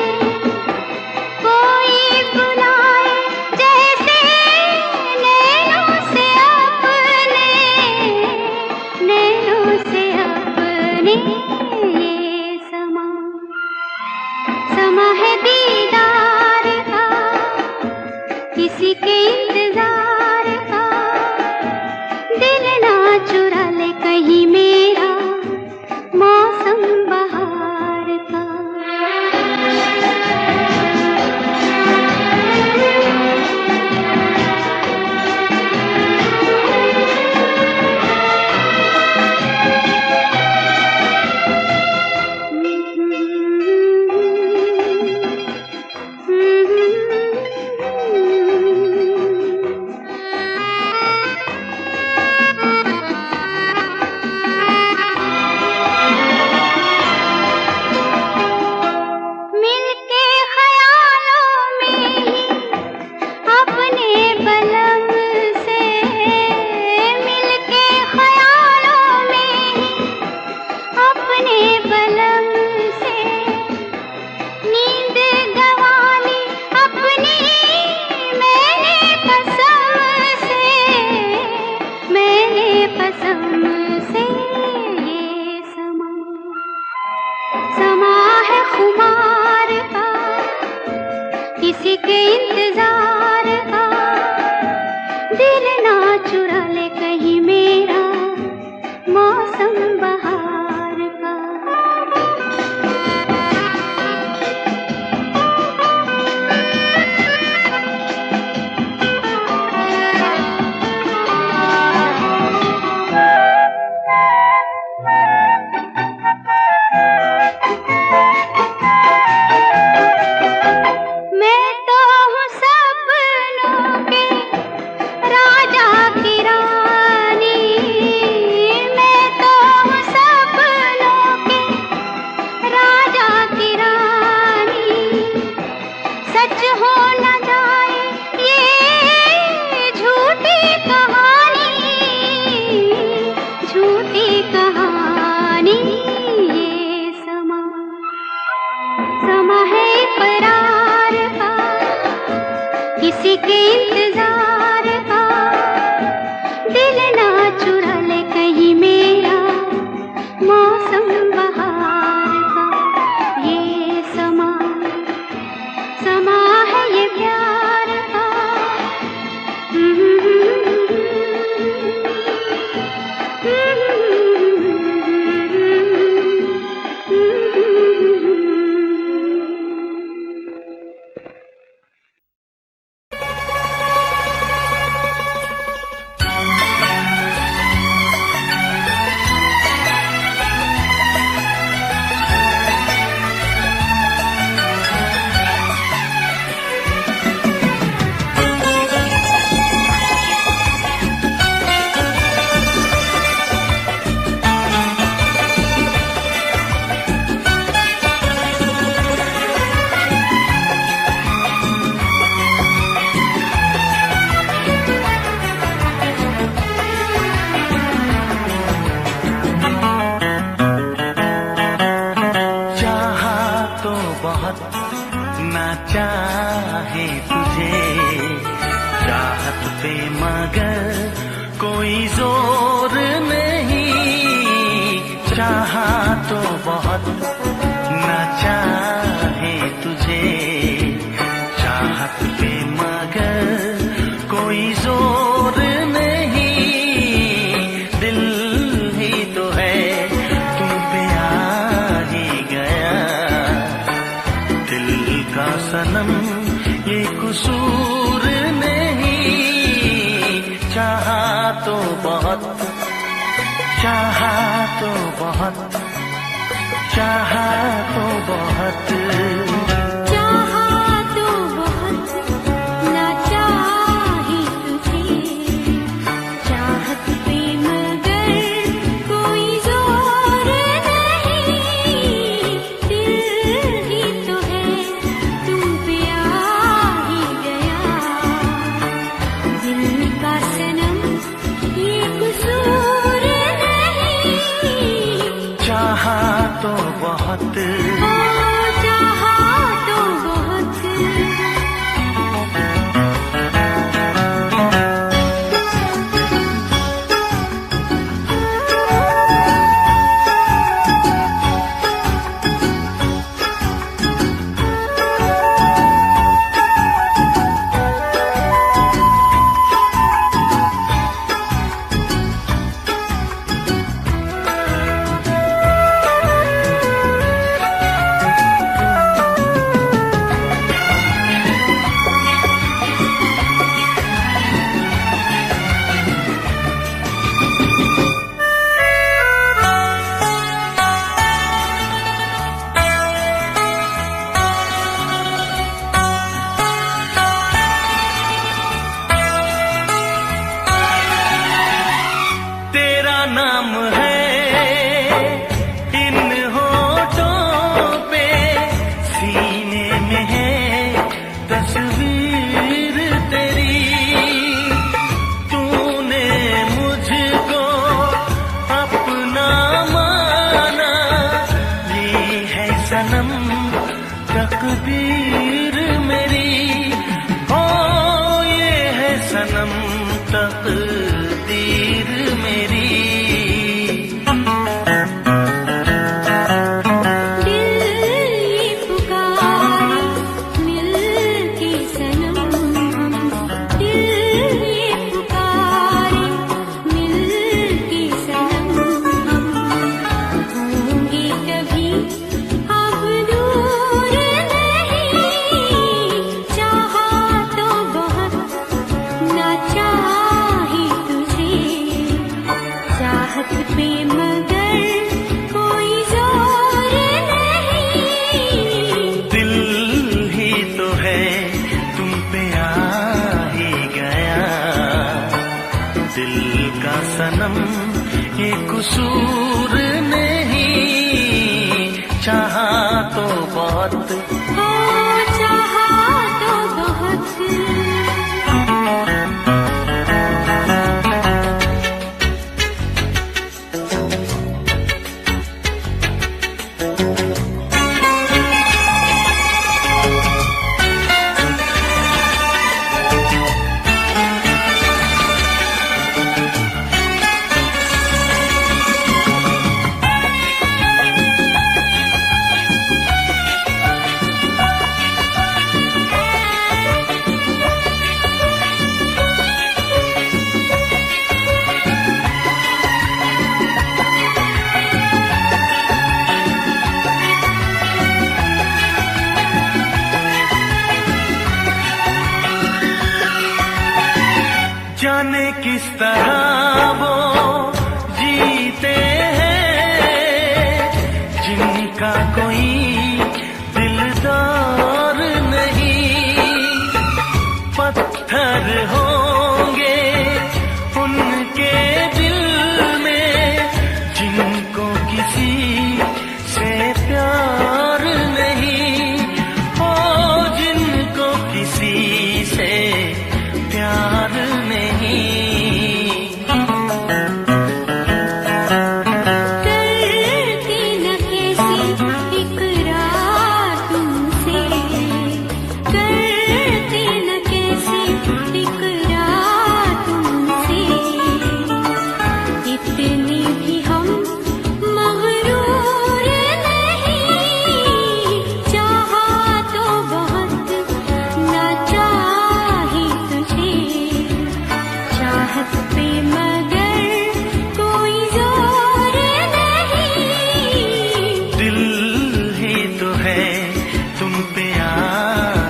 कोई बुलाए जैसे नैनों से अपने, नैनों से अपने। ये समा समा है दीदार का, किसी के इंतजार का। दिल ना चुरा ले कहीं मेरा मौसम बहार का। मिलके ख्यालों में ही अपने बलम से, मिलके ख्यालों में ही अपने बलम से। नींद गंवाली अपनी मैंने कसम से, मैंने कसम से। ये समा समा है खुमार का, किसी के इंतजार का। दिल ना चुरा ले कहीं मेरा मौसम बहार का। चाहा तो बहुत, चाहा तो बहुत, चाहा तो बहुत, ना चाही तुझे, चाहत पे मगर कोई जोर नहीं, दिल ही तो है तुम पे आ ही गया, दिल का सनम ये कसूर नहीं, चाहा तो बहुत, चाहा तो बहुत। तेरा नाम है इन होठों पे, सीने में है तस्वीर तेरी, तूने मुझको अपना माना, ये है सनम तकदीर मेरी, ओ ये है सनम तकदीर मेरी। दिल ये पुकारे मिल के सनम, दिल ये पुकारे मिल के सनम, होंगे कभी अब दूर नहीं, चाहा तो बहुत, ना चाही तुझे, चाहत पे मगर कोई जोर नहीं, दिल ही तो है तुम पे आ ही गया, दिल का सनम ये कसूर नहीं, चाहा तो बहुत, चाहा तो बहुत। जाने किस तरह वो जीते हैं जिनका कोई दिलदार नहीं, पत्थर होंगे उनके दिल में जिनको किसी से प्यार नहीं, ओ जिनको किसी से प्यार नहीं। करती न कैसी इकरार तुमसे, करती न कैसी इकरार तुमसे, इतने भी हम मगरूर नहीं, चाहा तो बहुत, ना चाही तुझे, चाहत पे मगर कोई जोर नहीं, दिल ही तो है तुम पे आ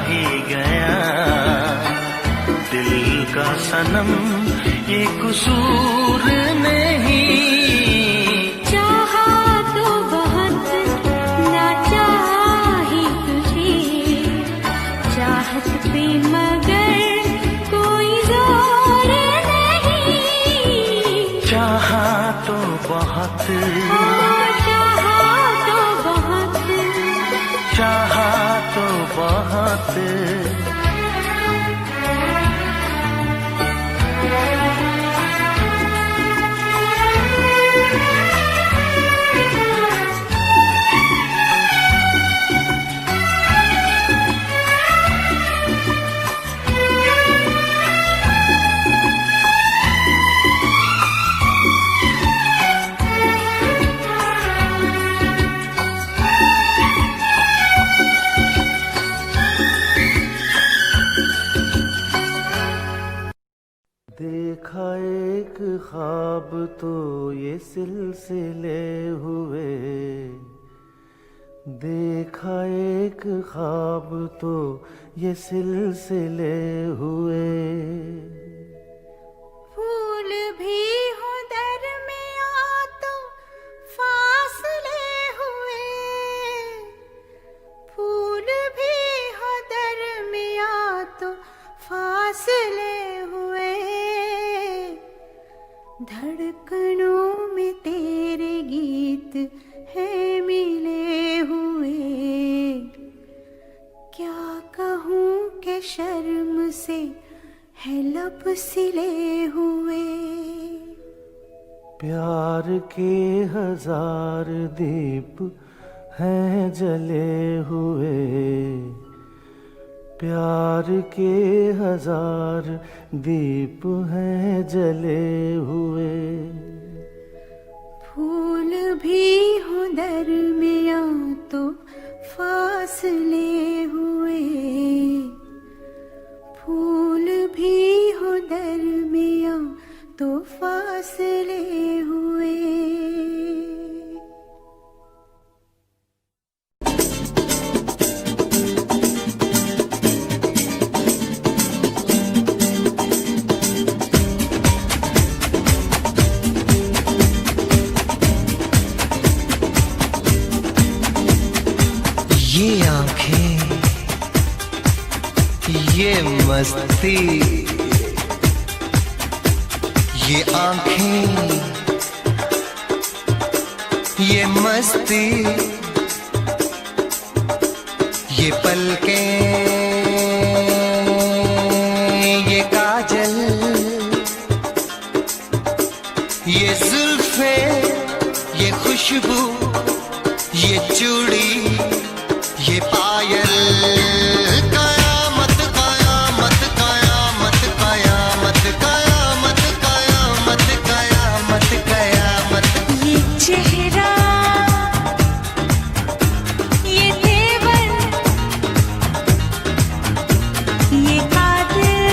ही गया, दिल का सनम ये कसूर नहीं, चाहा तो बहुत देखा एक ख्वाब तो ये सिलसिले हुए, देखा एक ख्वाब तो ये सिलसिले हुए। फूल भी हो दरमियां तो फासले हुए, फूल भी हो दरमियां तो फासले हुए। धड़कनों में तेरे गीत है मिले हुए। क्या कहूँ कि शर्म से है लब सिले हुए। प्यार के हजार दीप हैं जले हुए, प्यार के हजार दीप हैं जले हुए। फूल भी हो दरमियां तो फासले हुए, फूल भी हो दरमियां तो फासले हुए। ये आंखें, ये मस्ती, ये आंखें, ये मस्ती, ये पलकें, ये काजल, ये जुल्फे, ये खुशबू, ये चूड़ी, ये पायल। कयामत कयामत कयामत कयामत कयामत कयामत कयामत कयामत। ये चेहरा, ये तेवर, ये कातिल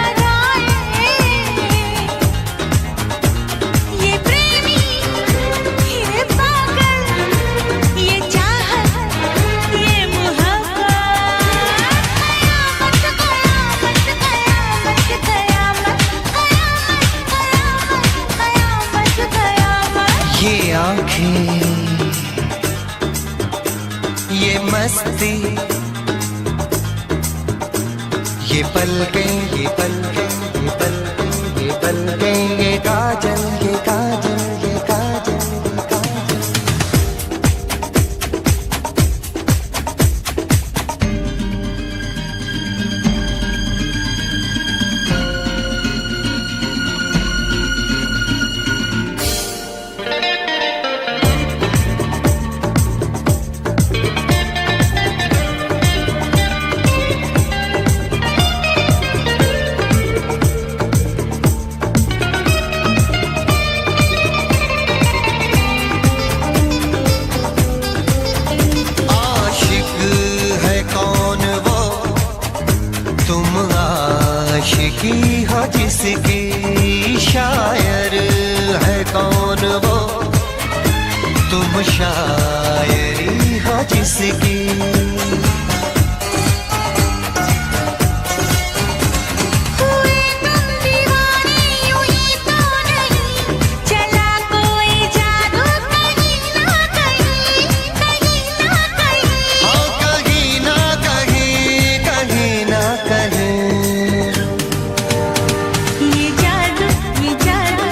अदाएं, ये प्रेमी, ये पागल, ये चाहत, ये मोहब्बत। कयामत कयामत कयामत कयामत कयामत कयामत। ये आंखें, ये मस्ती, ये पलकें, ये पलकें, ये पलकें, ये पलकें, ये काजल, ये काजल, ये काजल, ये काजल। आशिक है कौन वो, तुम आशिकी हो जिसकी, शायर है कौन वो, तुम शायरी हो जिसकी। हुए तुम दीवाने यूं ही तो नहीं, चला कोई जादू कहीं ना कहीं, कहीं ना कहीं। हाँ कहीं ना कहीं, कहीं ना कहीं। ये जादू, ये जादू,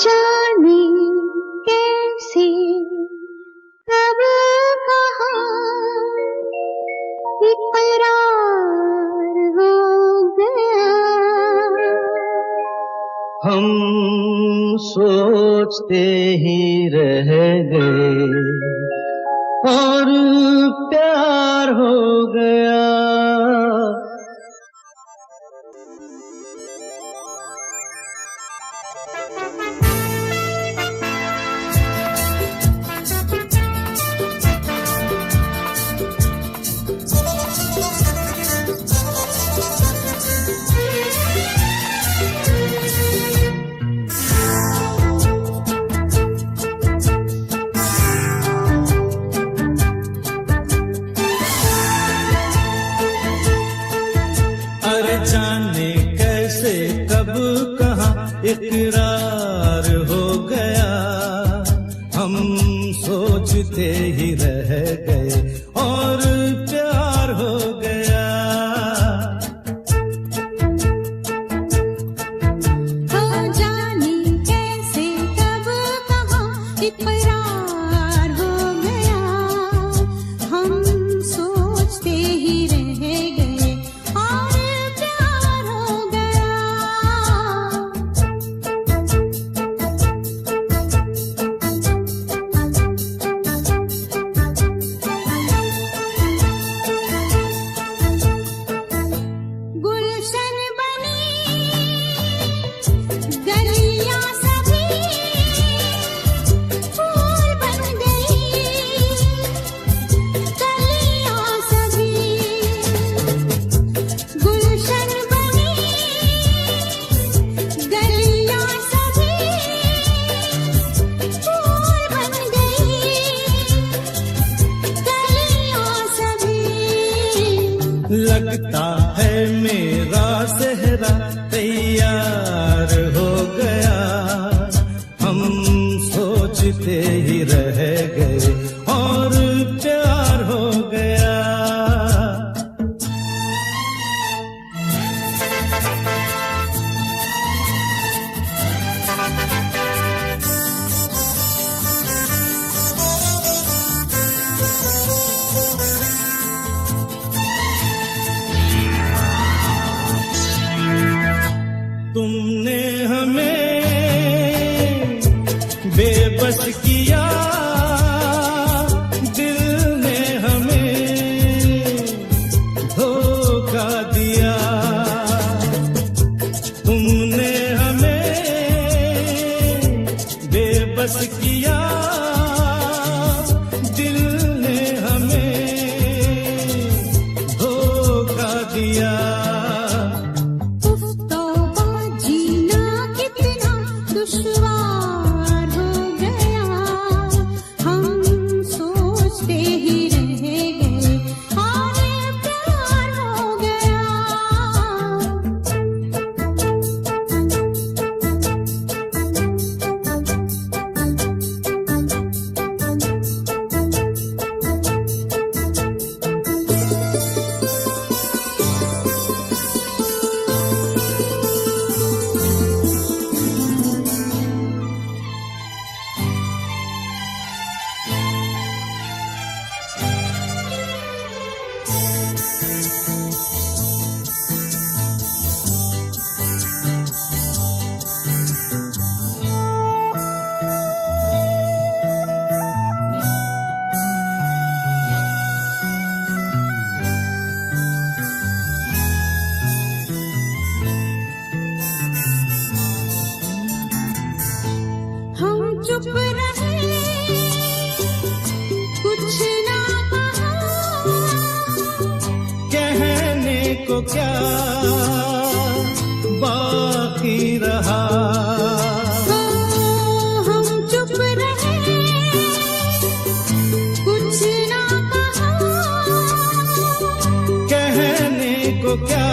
जाने कैसे कब कहाँ इकरार हो गया। हम सोचते ही रह गए और प्यार हो गया। जाने कैसे कब कहाँ इकरार हो गया। हम सोचते ही रह गए और प्यार हो गया। जाने कैसे कब कहाँ इकरार हो गया। हम सोचते ही रह गए और लगता है मेरा सेहरा तैयार हो गया। हम सोचते ही रह गए और प्यार हो गया। तुमने हमें बेबस किया, दिल ने हमें धोखा दिया। तुमने हमें बेबस किया, दिल ने हमें धोखा दिया। दुश्वार हो गया। हम सोचते ही रह गए और प्यार हो गया। हम चुप रहे, कुछ ना कहा। कहने को क्या बाकी रहा। हम चुप रहे, कुछ ना कहा। कहने को क्या